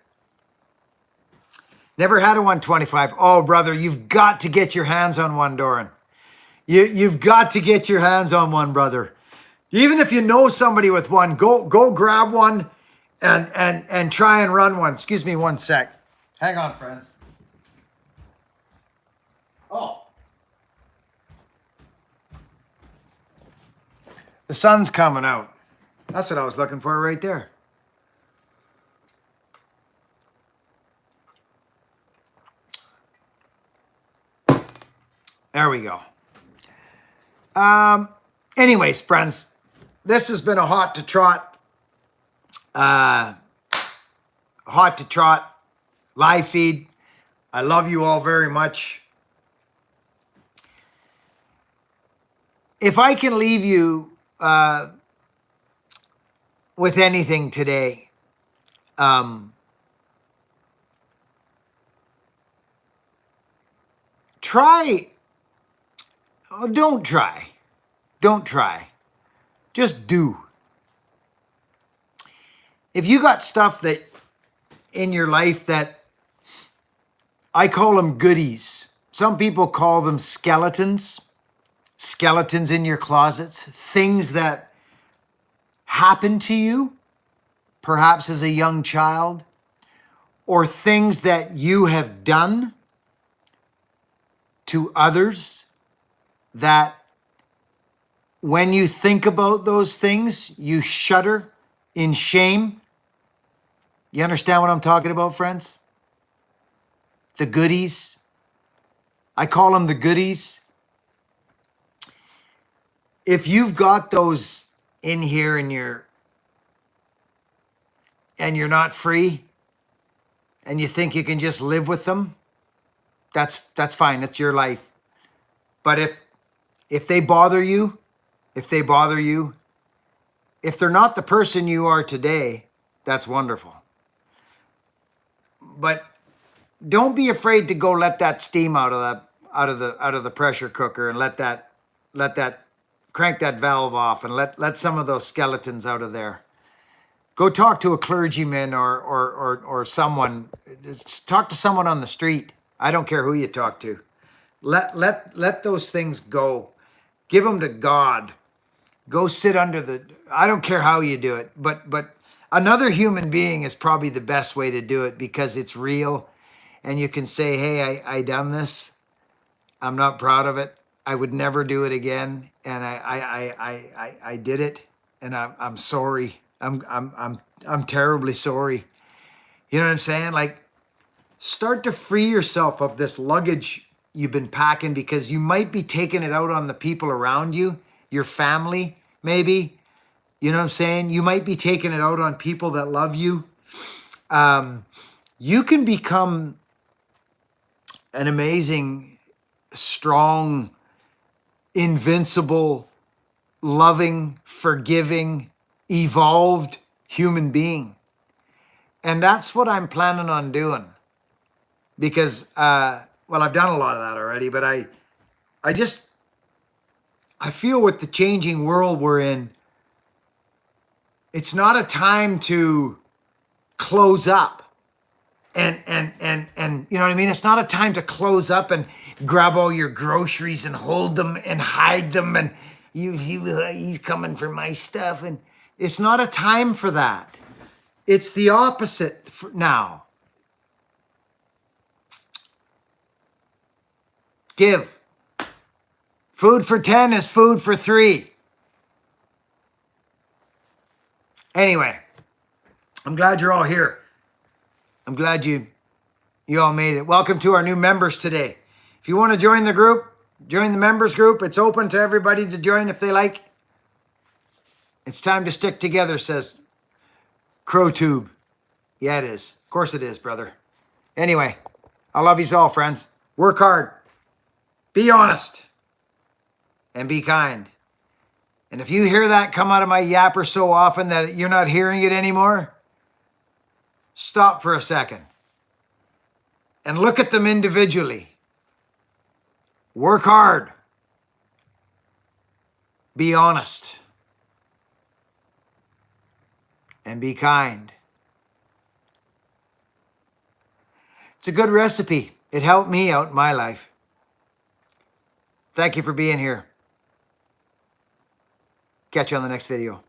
Never had a 125. Oh, brother, you've got to get your hands on one, Doran. You've got to get your hands on one, brother. Even if you know somebody with one, go grab one and try and run one. Excuse me one sec. Hang on, friends. Oh. The sun's coming out. That's what I was looking for right there. There we go. Anyways, friends, this has been a hot to trot live feed. I love you all very much. If I can leave you with anything today, don't try, just do. If you got stuff that in your life that I call them goodies, some people call them skeletons in your closets, things that happen to you, perhaps as a young child, or things that you have done to others that when you think about those things, you shudder in shame. You understand what I'm talking about, friends? The goodies. I call them the goodies. If you've got those in here and you're not free and you think you can just live with them, that's fine. That's your life. But if they bother you, if they're not the person you are today, that's wonderful. But don't be afraid to go let that steam out of the pressure cooker and let that crank that valve off and let some of those skeletons out of there. Go talk to a clergyman or someone. Talk to someone on the street. I don't care who you talk to. Let those things go. Give them to God. Go sit under the, I don't care how you do it, but another human being is probably the best way to do it because it's real. And you can say, hey, I done this. I'm not proud of it. I would never do it again. And I did it. And I'm sorry. I'm terribly sorry. You know what I'm saying? Like, start to free yourself of this luggage you've been packing because you might be taking it out on the people around you, your family, maybe. You know what I'm saying? You might be taking it out on people that love you. You can become an amazing, strong, invincible, loving, forgiving, evolved human being. And that's what I'm planning on doing. Because, well, I've done a lot of that already, but I feel with the changing world we're in, it's not a time to close up. And you know what I mean? It's not a time to close up and grab all your groceries and hold them and hide them and he's coming for my stuff. And it's not a time for that. It's the opposite now. Give. Food for 10 is food for 3. Anyway, I'm glad you're all here. I'm glad you all made it. Welcome to our new members today. If you want to join the group, join the members group. It's open to everybody to join if they like. It's time to stick together, says CrowTube. Yeah, it is. Of course it is, brother. Anyway, I love you all, friends. Work hard. Be honest. And be kind. And if you hear that come out of my yapper so often that you're not hearing it anymore, stop for a second and look at them individually. Work hard. Be honest. And be kind. It's a good recipe. It helped me out in my life. Thank you for being here. Catch you on the next video.